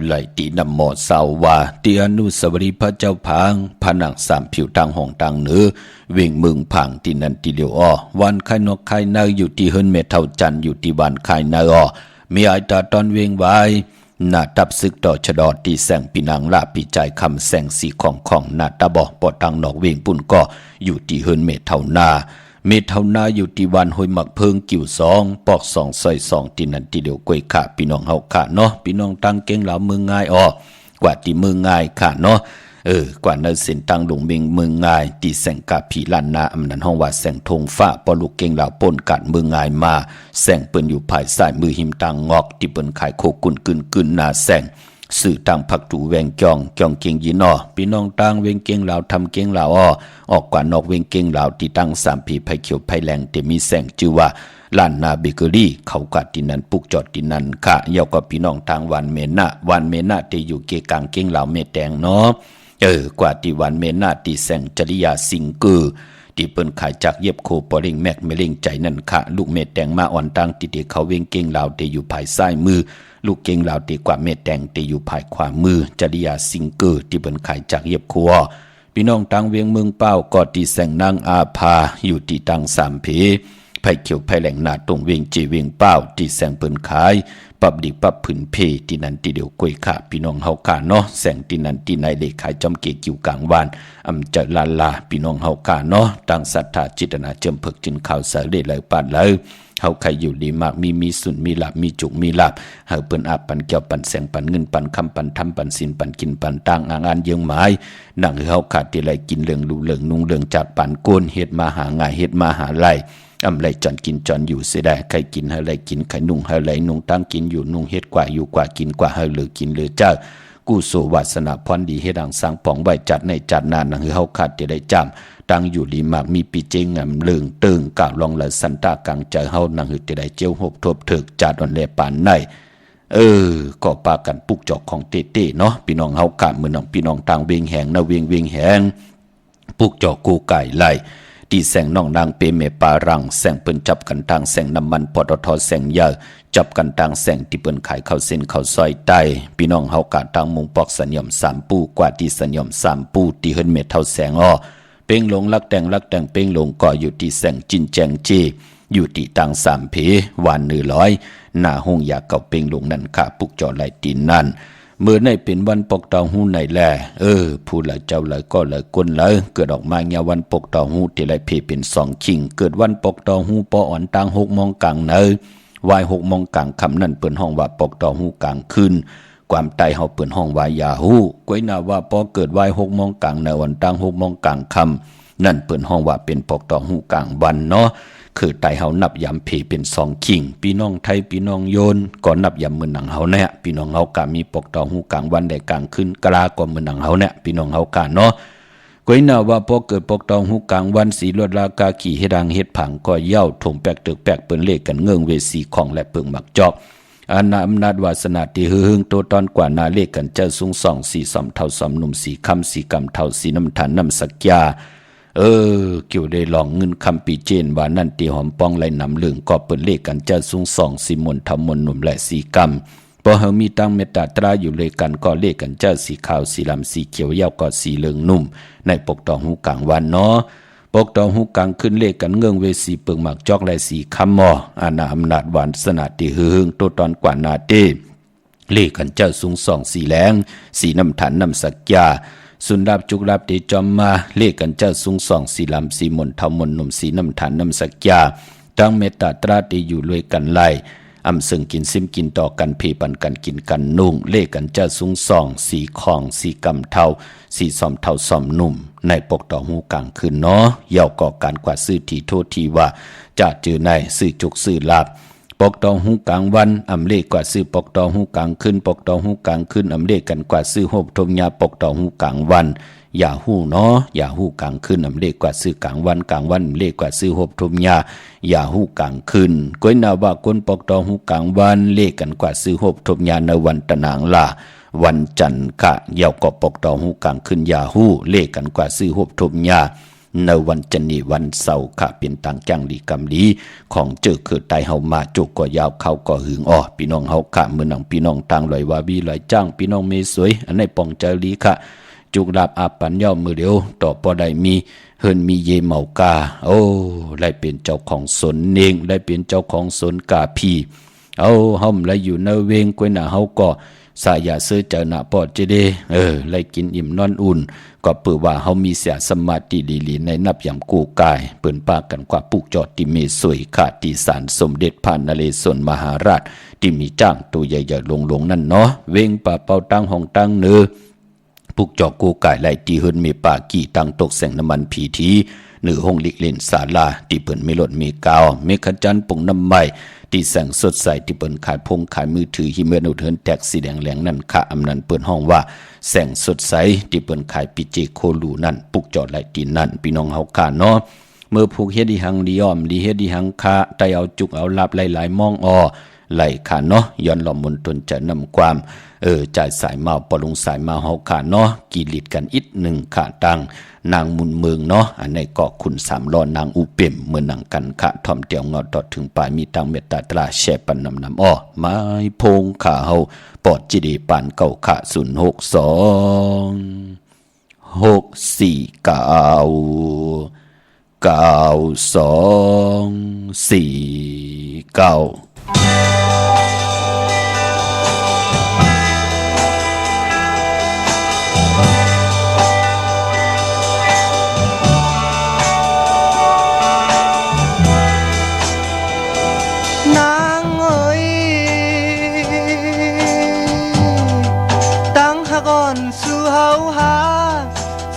ไหลตีนำหมอสาวว่าตีอนุสาวรีย์พระเจ้าพังผนังสามผิวต่างห้องต่างเหนือเว่งเมืองพังตีนันตีเดียววันไข่นกไข่เนยอยู่ที่เฮิรนเมเท่าจันอยู่ที่บ้านไข่เนยมีไอตาตอนเวงไว้หน้าตับซึกต่อชะดอตีแสงปีนางลาปีใจคำแสงสีของหน้าตาบอกปอตังนอกเวงปุ่นก็อยู่ที่เฮิรนเมเท่านาเมเท่านาอยู่ที่วันห้วยหมักเพิงกิ่ว2ปอก2ซอย2ที่นั่นที่เดียวกวยขาพี่น้องเฮาขาเนาะพี่น้องตั้งเก่งเหล่าเมืองง่ายกว่าที่เมืองง่ายขาเนาะกว่าในเส้นตั้งหลงเมืองง่ายที่แสงกาผีล้านนาอำนันห้องว่าแสงธงฟ้าปอลูกเก่งเหล่าป่นกัดเมืองง่ายมาแสงเปิ้นอยู่ภายซ้ายมือหิมตังงอกที่เปิ้นขายโคกุนกึนหน้าแสงสื่อต่างผักตูแวงจองเก่งยีนพี่น้องต่างเวงเก่งเหล่าทำเก่งเหล่าออกกว่านอกเวงเก่งเหล่าที่ตั้ง3ผีไผเขียวไผแรงแต่มีแสงชื่อว่าล้านนาเบเกอรี่เขากัดที่นั้นปุกจอดที่นั้นค่ะเยาก็พี่น้องทางวันเมนะที่อยู่เกกลางเก่งเหล่าเมแดงเนาะกว่าที่วันเมนะที่แสงจริยาสิงเกอที่เปิ้นขายจากเย็บโคปอริงแมกเมเล่งใจนั่นค่ะลูกเมแดงมาอ่อนตังที่เขาเวงเก่งเหล่าที่อยู่ภายซ้ายมือลูกเก่งเหล่าตีกว่าเม็ดแดงตีอยู่ภายขวามือจริยาสิงเกอร์ที่เปิ้นขายจากเย็บครัวพี่น้องตังเวียงเมืองเป้าก็ที่แสงนางอาภาอยู่ที่ตัง3เพไผเขียวไผแหลงนาตรงเวียงเจเวียงเป้าที่แสงเปิ้นขายปรับดิปรับผืนเพที่นั้นที่เดียวกวยขาพี่น้องเฮาขาเนาะแสงที่นั้นที่ในเลขายจอมเกกิวกลางวานอำจะลาพี่น้องเฮาขาเนาะตังศรัทธาจิตนาเจิมเพิกจินข่าวสารได้เลยปานเลยเฮาใครอยู่ดีมากมีสุนมีหลับมีจุกมีหลับเฮาเปิ้นอาบปันแก้วปันแสงปันเงินปันคำปันทำปันศีลปันกินปันต่างงานเยืองหมายนั่งเฮาขาดที่ไรกินเรื่องรู้เรื่องนุ่งเรื่องจากปันโกนเฮ็ดมาหาง่ายเฮ็ดมาหาไร่อำไรจอนกินจอนอยู่เสียได้ใครกินเฮาไรกินใครนุ่งเฮาไรนุ่งตั้งกินอยู่นุ่งเฮ็ดกว่าอยู่กว่ากินกว่าเฮาเหลือกินเหลือเจ้ากู้โสวาสนาพรดีเฮ็ดดังสร้างป่องไว้จัดในจัดนานนั่งเฮาขาดที่ได้จำตั้งอยู่ดีมากมีปีเจงงำเลืองตึงกล่าวลองละสันตากลางใจเฮานังหือจะได้เจียวหบทบถึกจัดอ่อนแลปานในก็ปากันปุกจอกของเต้เนาะพี่น้องเฮากะมื้อน้องพี่น้องต่างเวียงแหงนะเวียงแหงปุกจอกกูไก่ไล่ที่แสงน้องนางเปเมปารังแสงเปิ้นจับกันทางแสงน้ำมันปตทแสงยาจับกันทางแสงที่เปิ้นขายข้าวเส้นข้าวซอยใต้พี่น้องเฮากะทางมุงปอกสัญญม3ปูกว่าที่สัญญม3ปูที่เฮิรนเมเท่าแสงเป้งหลงลักแต่งเป้งหลงก็อยู่ที่แสงจินแจงจีอยู่ที่ตัง3เพวาน100หน้าห้องยาเก่าเป้งหลงนั่นค่ะปุกจอไหลตีนนั่นเมื่อในเป็นวันปกตองหูในแลผู้ละเจ้าละก็ละก้นละเกิดออกมาเงาวันปกตองหูที่ไรเพเป็น2คิงเกิดวันปกตองหูปออ่อนตัง6 โมงกลางเนวาย6 โมงกลางคำนั่นเปิ้นห้องว่าปกตองหูกลางคืนความไตเฮาเปิ้นห้องว่ายาฮู้ก้อยนาว่าพอเกิดวาย6 โมงกลางในวันตัง6 โมงกลางคำนั่นเปิ้นห้องว่าเป็นปกตองหูกลางวันเนาะคือไตเฮานับยำเพเป็น2คิงพี่น้องไทยพี่น้องโยนก็นับยำมือหนังเฮาเนี่ยพี่น้องเฮากะมีปกตองหูกลางวันได้กลางคืนกลาก็มือหนังเฮาเนี่ยพี่น้องเฮากะเนาะก้อยนาว่าพอเกิดปกตองหูกลางวันสีลวดลากาขี่เฮ็ดดังเฮ็ดผังก็เย้าถมแปกตึกแปกเปิ้นเลขกันเงื่องเวสีของและเปิงหมักจอกอาณาอำนาจวาสนาที่หึงโตตอนกว่านาเลขกันเจ้าสูง2 4 3เท่า3หนุ่ม4คำ4กำเท่า4น้ำทานน้ำสักยาเกี่ยวได้ลองเงินคำปีเจนว่านั่นตีหอมป้องไหลนำเรื่องก็เปิดเลขกันเจ้าสูง2 4มนทำมนหนุ่มและ4กำพอเฮามีตั้งเมตตาตราอยู่เลยกันก็เลขกันเจ้าสีขาวสีลำสีเขียวยาวก็สีเหลืองนุ่มในปกตองหูกลางวันเนาะปกตองหูกลางขึ้นเลขกันเงื่องเวสีเปิงหมักจอกและสีคำมออาณาอำนาจวานสนาติหึงโตตอนกว่านาเต้เลขกันเจ้าสูง2 4แหลงสีน้ำฐานน้ำสักยา สุนดับจุกดับเดจอมมาเลขกันเจ้าสูงส่องสีลำสีมนเทามนหนุ่มสีน้ำฐานน้ำสักยาตั้งเมตตาตราดีอยู่รวยกันไล่อำซึ่งกินซิมกินต่อกันเพปันกันกินกันนุ่งเลขกันเจ้าสูงส่องสีของสีกำเทาสีซอมเทาซอมนุ่มในปกต่อหูกลางคืนเนาะเย่าก่อการกว่าซื้อทีโทษทีว่าจะเจอในซื้อจุกซื้อลาบปกตองหูกลางวันอำเลขกว่าซื้อปกตองหูกลางคืนปกตองหูกลางคืนอำเลขกันกว่าซื้อโฮบทมยาปกตองหูกลางวันอย่าหู้เนาะอย่าหู้กลางคืนอำเลขกว่าซื้อกลางวันกลางวันอำเลขกว่าซื้อโฮบทมยาอย่าหู้กลางคืนก้อยนาว่าคนปกตองหูกลางวันเลขกันกว่าซื้อโฮบทมยาในวันตะนางล่ะวันจันทร์กะเยาวก็ปกตองหูกลางคืนอย่าหู้เลขกันกว่าซื้อโฮบทมยาในวันจันนีวันเสาร์ค่ะเป็นต่างแจ้งลีกำลีของเจอเกิดไตเฮามาจุกก็ยาวเข้าก็หึงอ้อพี่น้องเฮาค่ะเมื่อนังพี่น้องต่างลอยวาบีลอยจ้างพี่น้องเมสวยอันในปองเจอลีค่ะจุกดาบอาปันย่อมือเดียวต่อพอได้มีเฮินมีเยเมากาโอ้ได้เป็นเจ้าของสนเองได้เป็นเจ้าของสนกาพีเอาเฮาได้อยู่ในเวงกวยหน้าเฮาก็สายาเสื้อเจอหน้าปอดเจเดไล่กินอิ่มนอนอุ่นก็เปิดว่าเฮามีเสียสมาธิลีในนับยำกูกายเปิ้นปากกันกว่าปุกจอดที่เมสวยขาดที่ศาลสมเด็จพระนเรศวรมหาราชที่มีจ้างตัวใหญ่ๆลงๆนั่นเนาะเวงป่าเป่าตั้งห้องตั้งเนื้อปุกจอกกูกายไล่ตีเฮินมีป่ากี่ตั้งตกแสงน้ำมันผีทีหรือห้องลิกเล่นศาลาที่เปิ้นไม่ลดมีกาวเมฆจันทร์ปงน้ำใหม่ที่แสงสดใสที่เปิ้นขายพงขายมือถือฮิเมนอุเทินแท็กสีแดงแหลงนั่นค่ะอำนั้นเปิ้นห้องว่าแสงสดใสที่เปิ้นขายปิเจโคลูนั่นปุกจอดไหลตีนั่นพี่น้องเฮาค่ะเนาะเมื่อผูกเฮ็ดดีหังดีอ้อมดีเฮ็ดดีหังค่ะไตเอาจุกเอาลับหลายๆมองอ้อไหลค่ะเนาะย้อนหล่อมนตนจะนำความจ่ายสายมาปลุงสายมาเฮาค่ะเนาะกีลิดกันอีกหนึ่งค่ะตังนางมุนเมืองเนาะอันในเกาะขุนสามล้อนางอุเปมเมื่อนังกันค่ะทอมเตียวเงาตอดถึงปลายมีตังเมตตาตราแช่ปันนำอ้อไม้พงขาเฮาปอดจิดีปานเก่าค่ะ06246499249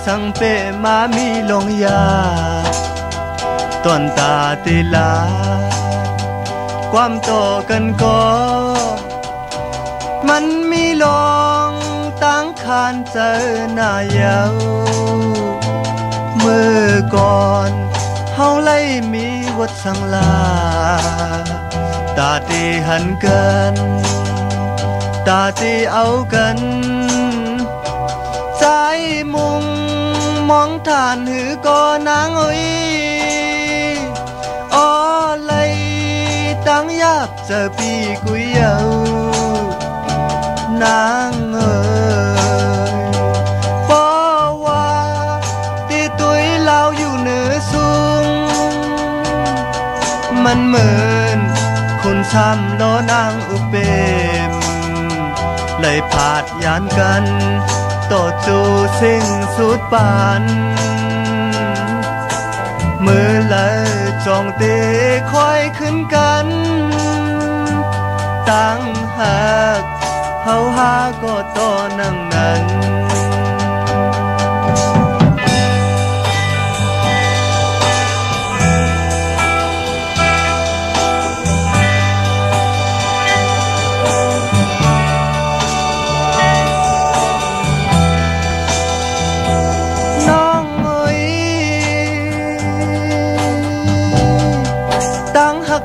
สังเปมามีลงยาตอนตาติลาความโตกันก็มันมีลองตั้งคานเจอหน้าเยาวเมื่อก่อนเฮาไล่มีวัดสังลาตาตีหันกันตาตีเอากันใจมุงมองทานหือก็นางเอ้ยอ้อเลยตั้งยาบเจอปีกุยเยานางเอ้ยเพราะว่าตีตุยเล่าอยู่เหนือสูงมันเหมือนคนซ้ำล้อนางอุเปมเลยผาดยานกันต่อจูสิ่งสุดปานมือเลยจองเตะคอยขึ้นกันตั้งหักเฮาหาก็ต่อนั่งนั้น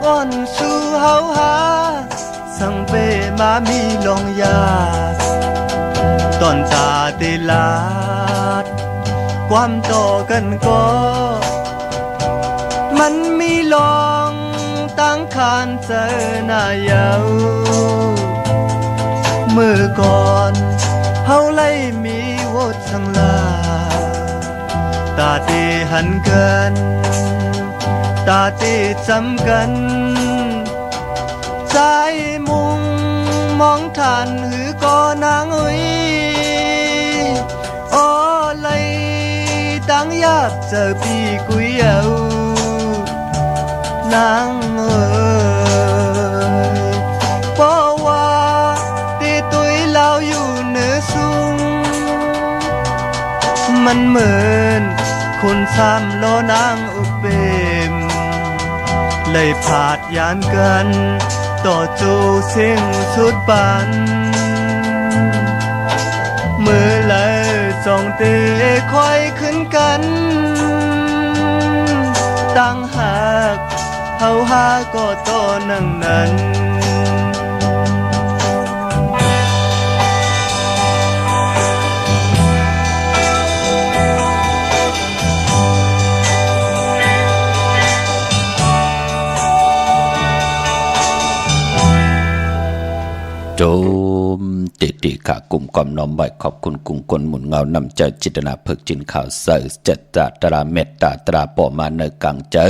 อ่อนสู่เฮาหาสังเปมามีลองยาตอนตาติลาดความต่อกันก็มันมีลองตั้งคานเจอหน้าเยาวเมื่อก่อนเฮาไล่มีวดสังลาตาตีหันกันตาตีจำกันใจมุงมองทานหือก็นางเอ้ยอ้อ บเจอพี่กุยเอานางเอ๋ยเพราะว่าตีตุยเราอยู่เหนือสูงมันเหมือนคนซ้ำโลนางอุเปมเลยผาดยานกันต่อจูเสียงสุดปันมือเลยส่องเตะคอยขึ้นกันตั้งหากเฮาหาก็ต่อนั่งนั้นโจมติค่ะกลุ่มกอมน้อมไว้ขอบคุณกลุ่มคนหมุนเงานำใจจิตนาเพิกจินข่าวเสอจัดตราเมตตาตราปอมาเนกังเจอ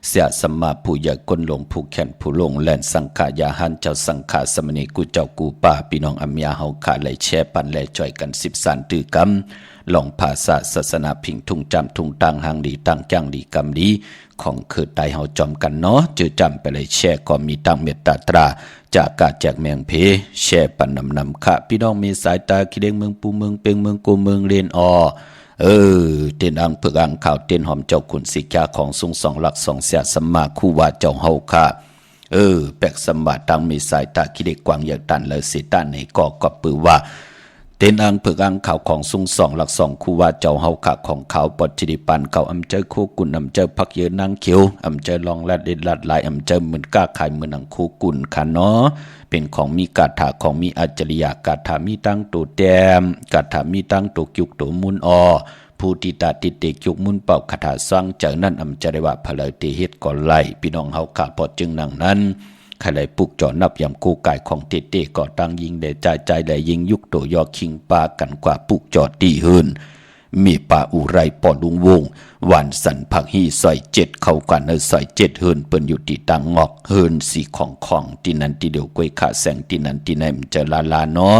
เสียสมมาผู้ใหญ่คนหลงผู้แขนผู้ลงแลนสังขายาหันเจ้าสังขาสมณีกูเจ้ากูป่าพี่น้องอัมยาเฮาขาไหลแช่ปันไหลจ่อยกัน10 สานตือกำลองภาษาศาสนาพิงทุ่งจำทุ่งตังหางดีตังจังดีกำดีของคือไตเฮาจอมกันเนาะจือจำไปเลยแช่ก็มีตังเมตตาตราจากกาแจกแมงเพแช่ปันนำค่ะพี่น้องมีสายตาคิดเด้งเมืองปูเมืองเปียงเมืองกูเมืองเรียนอเต้นอังเผือกอังข่าวเต้นหอมเจ้าขุนสิกาของทรงสองหลักสองเสียสมมาคู่ว่าเจ้าเฮาค่ะแปกสมบัติตังมีสายตาคิดเด็กกวางอย่างตันเลยสิตันในก็ปือว่าเต้นอังเผือกอังข่าวของทรงสองหลักสองคู่ว่าเจ้าเฮาค่ะของเขาปอจิริปันเขาอำเจอคู่กุลอำเจอพักเยอะนางเขียวอำเจอลองลัดเด็ดลัดลายอำเจอเหมือนก้าขายเหมือนนังคู่กุลค่ะเนาะเป็นของมีกาถาของมีอัจฉริยะกาถามีตั้งตัวแต้มกาถามีตั้งตัวยุกตัวมุนผู้ติตาติเตกยุกมุนเป่าคาถาสร้างเจอนั่นอำจะได้ว่าพลายเตเฮ็ดก่อนไล่พี่น้องเฮาขาพอจึงนั่งนั้นใครเลยปลุกจ่อนับยำกูกายของเตเตก่อตั้งยิงได้ใจเลยยิงยุกตัวยอคิงปากันกว่าปลุกจ่อตีเฮินมีป่าอุไรปอลุงวงวันสันผักฮีซอย7เข้ากันซอย7เฮินเปิ้นอยู่ที่ตังงอกเฮินสีของที่นั้นที่เดียวกวยขาแสงที่นั้นที่ไหนมันจะลาเนาะ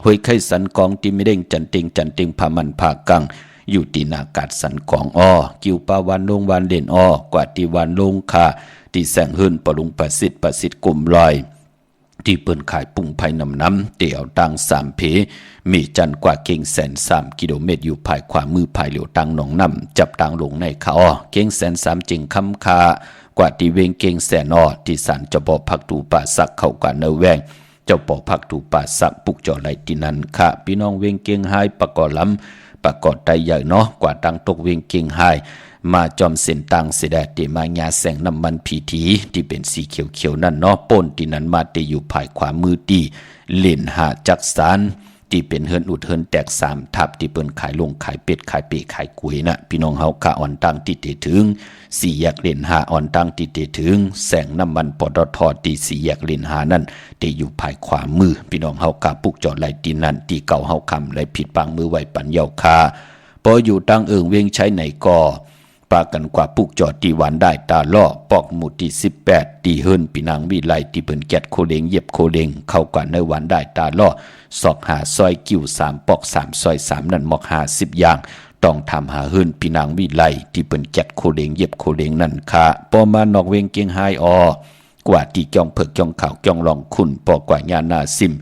ห้วยไข่สันกองที่ไม่เด้งจันติงพามันพากังอยู่ที่นากาศสันของกิ้วปาวันลงวันเด่นกว่าที่วันลงค่ะที่แสงเฮินปลุงประสิทธิ์กลุ่มลอยที่เปิ้นขายปุ่งไผ่น้ำเตี่ยวตัง3 เพมีจันกว่าเก่ง103 กิโลเมตรอยู่ภายขวามือภายเหลียวตังหนองน้ำจับตังลงในเขาเก่ง103จึงคำคากว่าที่เวงเก่งแสนที่สันจะบอกพักตูป่าสักเข้ากว่าเนแวงเจ้าปอพักตูป่าสักปุกจ่อไหลที่นั้นค่ะพี่น้องเวงเก่งหายประกอบลำประกอบไตใหญ่เนาะกว่าตังตกเวงเก่งหายมาจอมเส้นตังเสด็จเตมายาแสงน้ำมันผีทีที่เป็นสีเขียวๆนั่นเนาะป่นที่นั้นมาเตอยู่ภายขวามือตีเล่นหาจักสารที่เป็นเฮินอุดเฮินแตก3 ทับที่เปิ้นขายลงขายเป็ดขายเปขายกุยนะพี่น้องเฮากะอ่อนตังที่เตถึง4 แยกเล่นหาอ่อนตังที่เตถึงแสงน้ำมันปตทที่4 แยกเล่นหานั่นเตอยู่ภายขวามือพี่น้องเฮากะปุกจอดไหลตีนั่นที่เก่าเฮาคำไหลผิดปังมือไว้ปัญญาคาพออยู่ตังเอิงเวียงใช้ไหนก็ปากันกว่าปุกจอดตีหวานได้ตาล่อปอกหมู่ที่18ตีเฮินปีนางวิไลที่เปิ้นแกดโคเลงเย็บโคเลงเข้ากว่าในหวานได้ตาล่อศอกหาซอยกิ้ว3 ปอก3 ซอย3นั่นหมอก50 อย่างต้องทำหาเฮินปีนางวิไลที่เปิ้นแกดโคเลงเย็บโคเลงนั่นค่ะปอมานอกเวงเกียงไฮกว่าที่จ้องเผิกจ้องข่าวจ้องลองคุณปอกว่าญานาซิม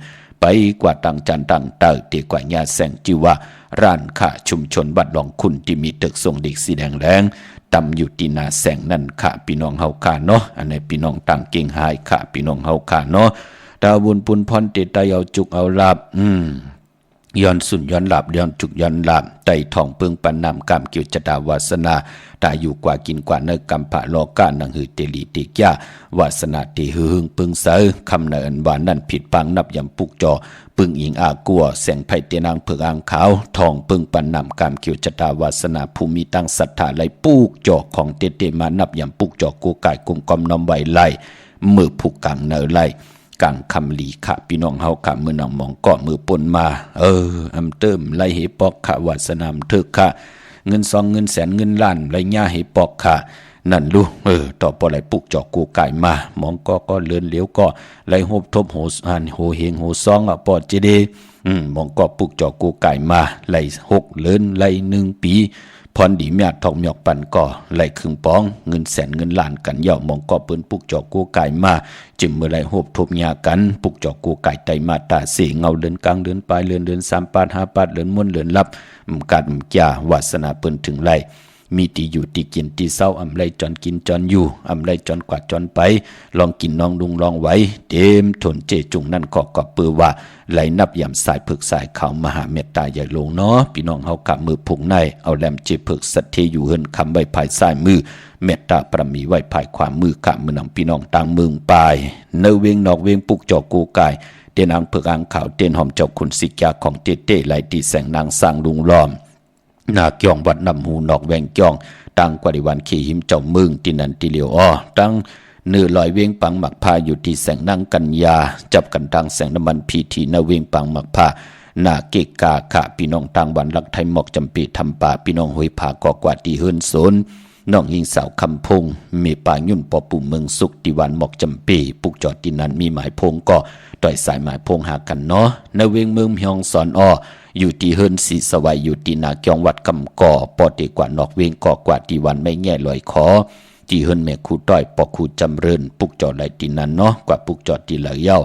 ไปกว่าตังจันตังเตอตีกว่าญาแสงจิว่าร้านค้าชุมชนบัดหลองคุณที่มีตึกทรงเด็กสีแดงแรงตำอยู่ที่นาแสงนั่นค่ะพี่น้องเฮาค่ะเนาะอันนี้พี่น้องต่างเก่งหายค่ะพี่น้องเฮาค่ะเนาะดาวบุญปุนพรเตตายเอาจุกเอาลาบย้อนสุนย้อนหลับย้อนจุกย้อนหลับไต่ทองเปิงปันนำกรรมเกี่ยวจดาวาสนาตายอยู่กว่ากินกว่าเนกรรมพระโลกานังหือเตลีติกยาวาสนาติหืงปึงเสอคำเนินวานนั่นผิดปังนับยำปุกจอปึงอิงอากัวแสงไผ่เตนางเผือกอ่างขาวทองปึงปันนำกรรมเกี่ยวจดาวาสนาภูมิตั้งศรัทธาไหลปุกจอของเตมานับยำปุกจอกูกายกุมกอมน้อมไหวไหลมือผูกกังเนอไหลกังคำหลีขะพี่น้องเฮาขะมือนังมองเกาะมือปนมาอำเติมไล่เหปอกขะวาสนามเถกขะเงิน2 เงินแสนเงินล้านไล่ย่าเหปอกขะนั่นลูต่อปอไหลปุกจอกกูไก่มามองก็เลื่อนเหลียวก็ไล่โหบทบโหอันโหเฮงโหซองปอดเจเดมองก็ปุกจอกกูไก่มาไล่6 เลื่อนไล่1 ปี พรดีเมียทองหยอกปันก่อไหลครึ่งป้องเงินแสนเงินล้านกันเหย่ามองก่อปืนปุกจอกกูไก่มาจึงเมื่อไรโหบทบยากันปุกจอกกูไก่ไตมาตาเสเงาเดินกลางเดินปลายเดิน3 ปาด5 ปาดเดินม้วนเดินลับกัดจ่าวาสนาเปิ้นถึงไรมีตีอยู่ตีกินตีเศร้าอำไรจอนกินจอนอยู่อำไรจอนกว่าจอนไปลองกินน้องดุงลองไว้เต็มทนเจจุงนั่นก็เปื้อว่าไหลนับยำสายผึกสายเขามหาเมตตาใหญ่ลงเนาะพี่น้องเฮากะมือผุงในเอาแหลมเจผึกสัตเทอยู่เฮินคำไว้ภายซ้ายมือเมตตาประมีไว้ภายขวามือกะมือนำพี่น้องต่างเมืองปลายเนเวงนอกเวงปุกจอกกูกายเตียนอังเผือกอังขาวเตียนหอมเจ้าคุณสิกาของเต้ไหลตีแสงนางสร้างลุงล้อมนาเกี่ยงวัดนำหูนอกแวงเกี่ยงตั้งกว่าดิวันขี่หิมเจ้ามึงที่นันที่เหลียวอ้อตั้งเนื้อลอยเวียงปังหมักผ้าอยู่ที่แสงนั่งกัญญาจับกันทางแสงน้ำมันพีทีนาเวียงปังหมักผ้าหน้าเกกาขะพี่น้องต่างวันรักไทยหมอกจำปีทำป่าพี่น้องห้วยผากอกว่าที่เฮิรนโซนน้องยิงสาวคำพงมีป่ายุ่นปอปุ่มเมืองสุขที่วันหมอกจำปีปุกจอดที่นั้นมีหมายพงก็ต่อยสายหมายพงหากันเนาะนาเวียงเมืองเฮียงสอนอ้ออยู่ที่เฮิรนสีสวัยอยู่ที่นาเกียงวัดกำก่อปอเตกว่านอกเวียงก่อกว่าที่วันไม่แง่ลอยคอที่เฮิรนแม่ครูต้อยปอครูจำเริญปุกจอดไหลที่นั้นเนาะกว่าปุกจอดที่เหล่าเย้า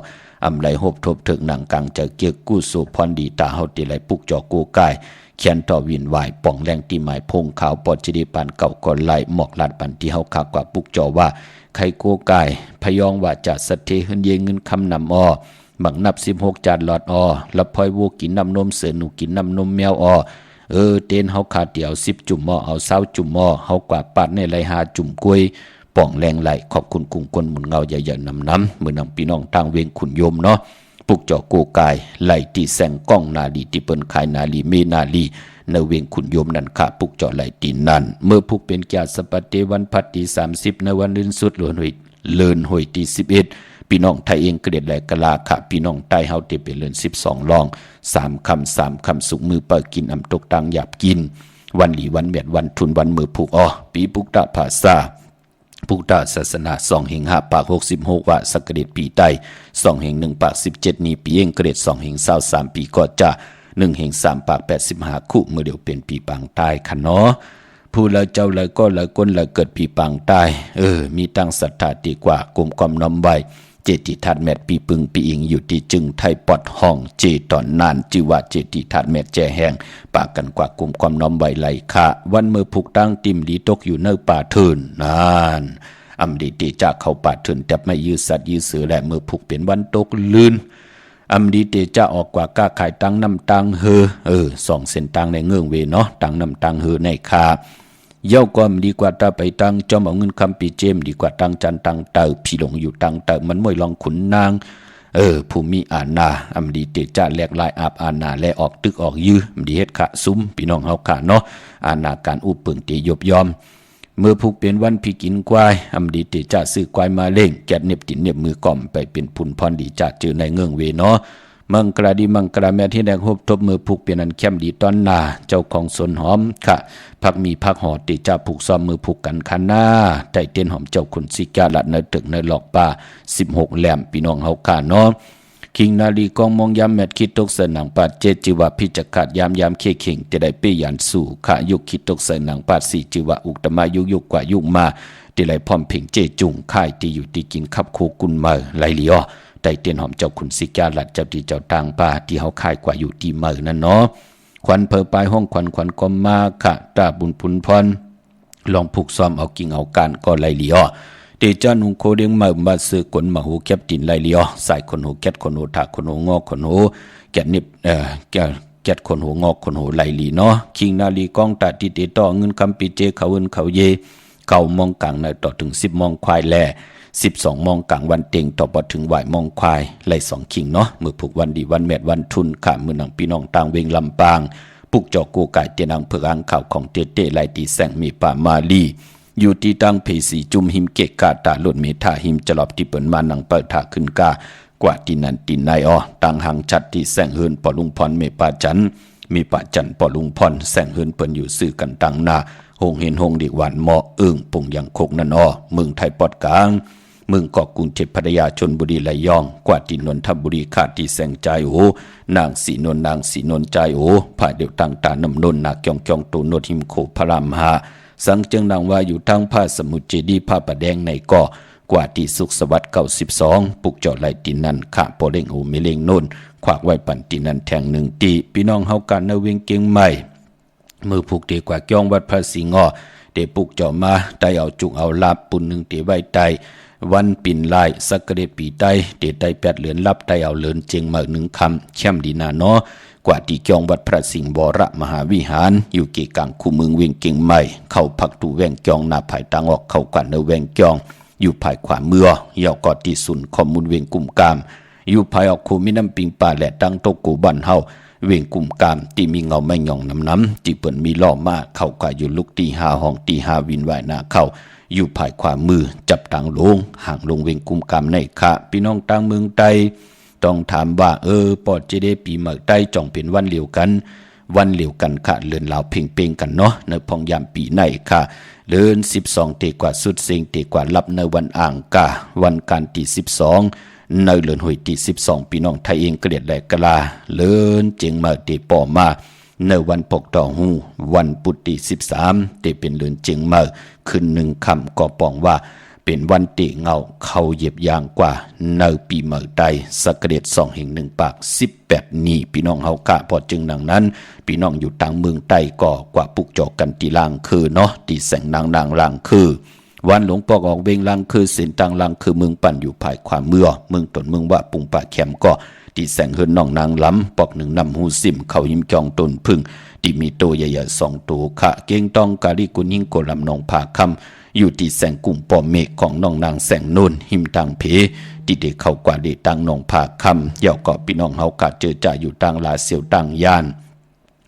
อำไหลหบทบถึงหนังกลางจะเกียกกู้สู่พรดีตาเฮาที่ไหลปุกจอกูกายเขียนต่อวินวายป่องแรงที่หมายพงขาวปอจิดีปานเก่าก่อนไหลหมอกลาดปันที่เฮาขากว่าปุกจอว่าใครกูกายพยองว่าจะสะเทเฮิรนเยเงินคำนำอ้อบังนับ16 จานหลอดอ้อแล้วพลอยวูกินน้ำนมเสือหนูกินน้ำนมแมวอ้อเต้นเฮาขาเดียว10 จุ่มหม้อเอา20 จุ่มหม้อเฮากว่าปาดในไหล5 จุ่มกล้วยป่องแรงไหลขอบคุณกุ้งก้นหมุนเงาใหญ่ๆน้ำมือนำพี่น้องต่างเวงขุนโยมเนาะปุกเจาะโกกายไหลตีแสงก้องนาลีที่เปิ้นขายนาลีเมนาลีในเวงขุนโยมนั่นค่ะปุกเจาะไหลตีนั่นเมื่อพุกเป็นแก่สปัตเตวันพัดที่30ในวันลื่นสุดเลินหวยที่11พี่น้องไทยเองเกลียดแหลกกะลาค่ะพี่น้องใต้เฮาเตเป็นเลิน12ลอง3 คำสุกมือเปิดกินอำตกตังหยาบกินวันหลีวันเมียดวันทุนวันมือผูกอ้อปีปุกตะภาษาพุทธศาสนา2 แห่ง5 ปาก66ว่าสักเดชปีใต้2 แห่ง1 ปาก17นี้ปีเองเกรด2 แห่ง23ปีก็จะ1 แห่ง3 ปาก85คู่เมื่อเดียวเป็นปีปางใต้คันเนาะผู้ละเจ้าละก็ละก้นละเกิดปีปางใต้มีตั้งศรัทธาดีกว่ากลมความน้อมไว้เจติทัดแมทปีปึงปีอิงอยู่ที่จึงไทยปอดห้องเจตอนนานจิว่าเจติทัดแมทแจแห้งปากกันกว่ากลุ่มความน้อมไว้ไหลค่ะวันมือผูกตั้งติมดีตกอยู่เนื้อป่าเถินนานอำดีตีจากเขาป่าเถินแต่ไม่ยืดสัตว์ยืดเสือและมือผูกเป็นวันตกลื่นอำดีเตจะออกกว่าก้าขายตังน้ำตัง2 เส้นตังในเงื่องเวเนาะตังน้ำตังในคาเย้าก็ดีกว่าตาไปตังจอมเอาเงินคำปีเจมดีกว่าตังจันตังเตอพี่หลงอยู่ตังเตอมันมวยลองขุนนางผู้มีอาณาอำดีเตจะแหลกลายอาบอาณาและออกตึกออกยื้ออำดีเฮ็ดขะซุ้มพี่น้องเฮาขะเนาะอาณาการอุปปึงเตยบยอมเมื่อผูกเป็นวันพี่กินควายอำดีเตจะซื้อควายมาเล่งแกดเน็บตินเน็บมือก่อมไปเป็นพุนพรดีจะเจอในเงื่องเวเนาะมังกราดีมังกราแม่ที่แดงหบทบมือผูกเป็นอันเข้มดีตอนนาเจ้าของสวนหอมค่ะพักมีพักหอติจะผูกซ้อมมือผูกกันคันหน้าใจเต้นหอมเจ้าขุนสิกาละในตึกในหลอกป่า16แหลมพี่น้องเฮาค่ะเนาะคิงนาลีกองมองยามแมดคิดตกเสนังปาดเจจิวะพิจกัดยามเคเข่งจะได้เปยันสู่ขะยุคคิดตกเสนังปาดสีจิวะอุกตมายุกกว่ายุกมาที่ไหลพร้อมเพ่งเจจุงค่ายที่อยู่ที่กินขับโคกุนมาไหลเหลียวใจเตียนหอมเจ้าขุนสิกาหลัดเจ้าที่เจ้าต่างป่าที่เฮาค่ายกว่าอยู่ที่เมืองนั่นเนาะควันเพอปลายห้องควันก็มาค่ะตาบุญพุนพรลองผูกซ้อมเอากิ่งเอาการก็ไหลเหลียวเตจันหุงโคเดียงมาซื้อกลมาหูแคบตินไหลเหลียวใส่คนหูแกดคนหูถากคนหูงอกคนหูแกดนิบแกดคนหูงอกคนหูไหลเหลีเนาะคิงนาลีกองตาติเตต่อเงินคำปีเจเขาเอินเขาเยเก่ามองกลางในต่อถึง10 มองควายแล12 มองกลางวันเต็งต่อพอถึงไหวมองควายไหล2 คิงเนาะมือผูกวันดีวันแมดวันทุนขามือหนังพี่น้องต่างเวงลำปางปุกจอกกูไก่เตียนังเผือกอ่างข่าวของเตไหลตีแสงมีป่ามาลีอยู่ที่ตั้งเพสีจุมหิมเกะกาตาลุดเมธาหิมจลอบที่เปิ่นมานังเปิดถาขึ้นกากว่าที่นันตินนายตั้งหังชัดที่แสงเฮินปอลุงพรเมป่าจันมีป่าจันปอลุงพรแสงเฮินเปิ่นอยู่ซื่อกันตั้งนาหงเห็นหงดีหวานเหมาะอึ่งปุ่งอย่างโคกนั่นเมืองไทยปอดกลาง เมืองเกาะกรุงเทพพัทยาชลบุรีระยองกว่าที่นนทบุรีขาดที่แสงใจโอนางสีนนใจโอผาเดียวต่างตานำนนนาเกียงตูโนดหิมโขพระรามหาสังเจิงนางว่าอยู่ทางภาสมุทรเจดีผ้าประแดงในเกาะกว่าที่สุขสวัสดิ์92ปุกเจาะไหลตินันขะโปเล่งโอเมเลงโนนขวากไว้ปันตินันแทง1ตีพี่น้องเฮากันในเวียงเกียงใหม่มือผูกเตกว่าเกียงวัดพระสิงห์เตปุกเจาะมาได้เอาจุกเอาลาบปุ่น1เตไว้ไตวันปิ่นลายสักกระเดปีไตเตไต8เหลือนลับไตเอาเลินเจียงมา1คำเข้มดีนาเนาะกว่าที่เกียงวัดพระสิงห์บรมหาวิหารอยู่เกกลางคูเมืองเวียงเกียงใหม่เข้าพักตูแวงเกียงนาภายตังออกเข้ากันในแวงเกียงอยู่ภายขวามือยาวกอดที่ศูนย์ข้อมูลเวียงกุ่มกามอยู่ภายออกคูมีน้ำปิงป่าและตั้งโตกูบันเฮาเวียงกุ่มกามที่มีเงาไม่หย่องน้ำที่เปิ่นมีล้อมาเข้าก็อยู่ลุกตี5ห้องตี5วินไหวหน้าเข้าอยู่ภายขวามือจับตังลงห่างลงเวียงกุ่มกามในค่ะพี่น้องต่างเมืองใต้ต้องถามว่าปอดจะได้ปีเมืองใต้จ่องเป็นวันเหลียวกันค่ะเลือนลาวเพ่งเป่งกันเนาะในพองยามปีในค่ะเลือน12เตกว่าสุดเสียงเตกว่ารับในวันอ่างกาวันการที่12ในเลือนหวยที่12พี่น้องไทยเองเกลียดแหลกกะลาเลือนเจียงมาเตปอมาในวันปกต่อหูวันปุตติ13เตเป็นเลือนเจียงมาขึ้น1คำก็ปองว่าเป็นวันเตะเงาเข้าเหยียบยางกว่าในปีเมืองใดสักเกต2แห่ง1ปาก18นี่พี่น้องเฮากะพอจึงดังนั้นพี่น้องอยู่ต่างเมืองใต้ก็กว่าปุกจอกกันตีลางคือเนาะตีแสงนางลางคือวันหลวงปอกออกเวงลางคือเส้นต่างลางคือเมืองปั่นอยู่ภายความเมืองตนเมืองว่าปุงป่าแคมก็ตีแสงเฮินน้องนางล้ำปอก1นำหูซิมเขายิ้มจองตนพึ่งที่มีโตใหญ่ๆ2ตัวขะเก้งต้องกาลิกุนิ่งโกลำนองผาคำอยู่ที่แสงกลุ่มปอมเมฆของน้องนางแสงโนนหิมตังเพที่เด็กเข้ากว่าเด็กตังน้องผาคำยาวเกาะพี่น้องเฮากาเจอจ่าอยู่ตังลาเสียวตังยาน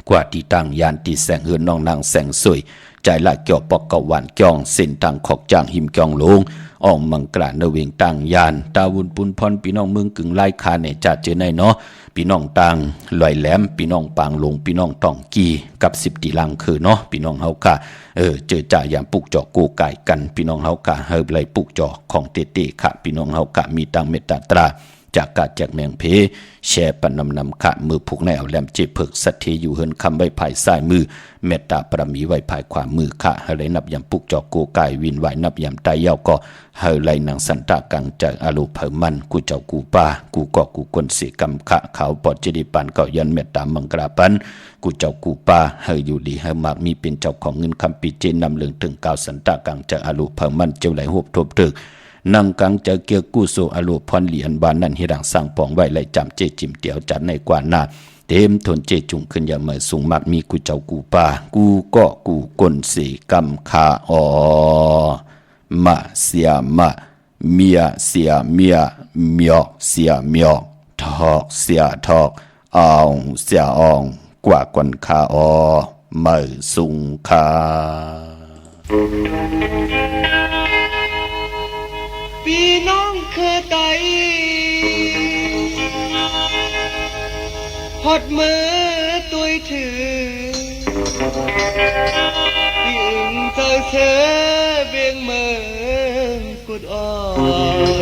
กว่าที่ตังยานที่แสงเฮือนน้องนางแสงสวยใจละเกี่ยวปอกเกาหวานจองเส้นทางขอกจางหิมจองลงออกมังกราเนเวงตังยานตาวุนปุนพรพี่น้องเมืองกึ่งไล่คาเนี่ยจัดเจอในเนาะพี่น้องตังลอยแหลมพี่น้องปางลงพี่น้องตองกีกับ10ตีลังคือเนาะพี่น้องเฮากะเจอจ่ายามปุกจอกกูไก่กันพี่น้องเฮากะเฮบไหลปุกจอกของเตๆค่ะพี่น้องเฮากะมีตังเมตตาตราจากกาจากแมงเพแชร์ปันนำขะมือผูกแนวแหลมเจเพิกสัตเทอยู่เฮินคำไว้ภายซ้ายมือเมตตาปรมีไว้ภายขวามือขะเฮไหลนับยำปุกจอกกูไก่วินไหวนับยำไตเย้าก็เฮไหลนางสันตากังจากอาลูเผมันกูเจ้ากูป้ากูก็กูกวนเสกำขะเขาปอดเจดีปันเก่ายันเมตตามังกราปันกูเจ้ากูป้าเฮอยู่ดีเฮมากมีเป็นเจ้าของเงินคำปีเจนนำเหลืองถึง9สันตากังจากอาลูเผมันเจ้าไหลหบทบตึกนังกังจะเกียกู้โซอโลพรเหลียนบานนั่นเฮดังสร้างปองไว้ไหลจำเจจิมเตียวจัดในกว่าหน้าเต็มทนเจจุงขึ้นอย่างเมื่อสูงมากมีกูเจ้ากูป่ากูก็กูกลเสกำคาอมาเสียมาเมียเสียเมียเมียเสียเมียทอกเสียทอกอ่องเสียอ่องกว่ากวนคาเมื่อสูงคาพี่น้องคือไตหดมือตุยถือที่อึงเธอเธอเบียงเมืองกุดอ่อ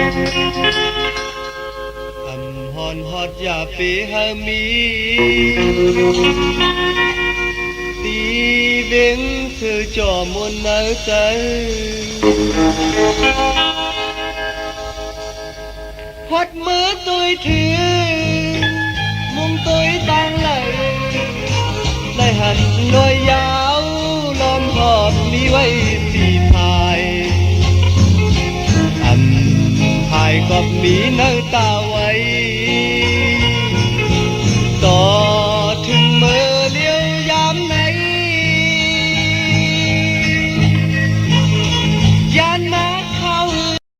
นทำหอนหอดอย่าปีหามีตีเบียงเธอจ่อมนเนื้อใจหดมือตุยถือมุมตุยตังไหลได้หันโดยยาวล้อมหอบมีไว้สีพายพายก็มีเนื้อตาไว้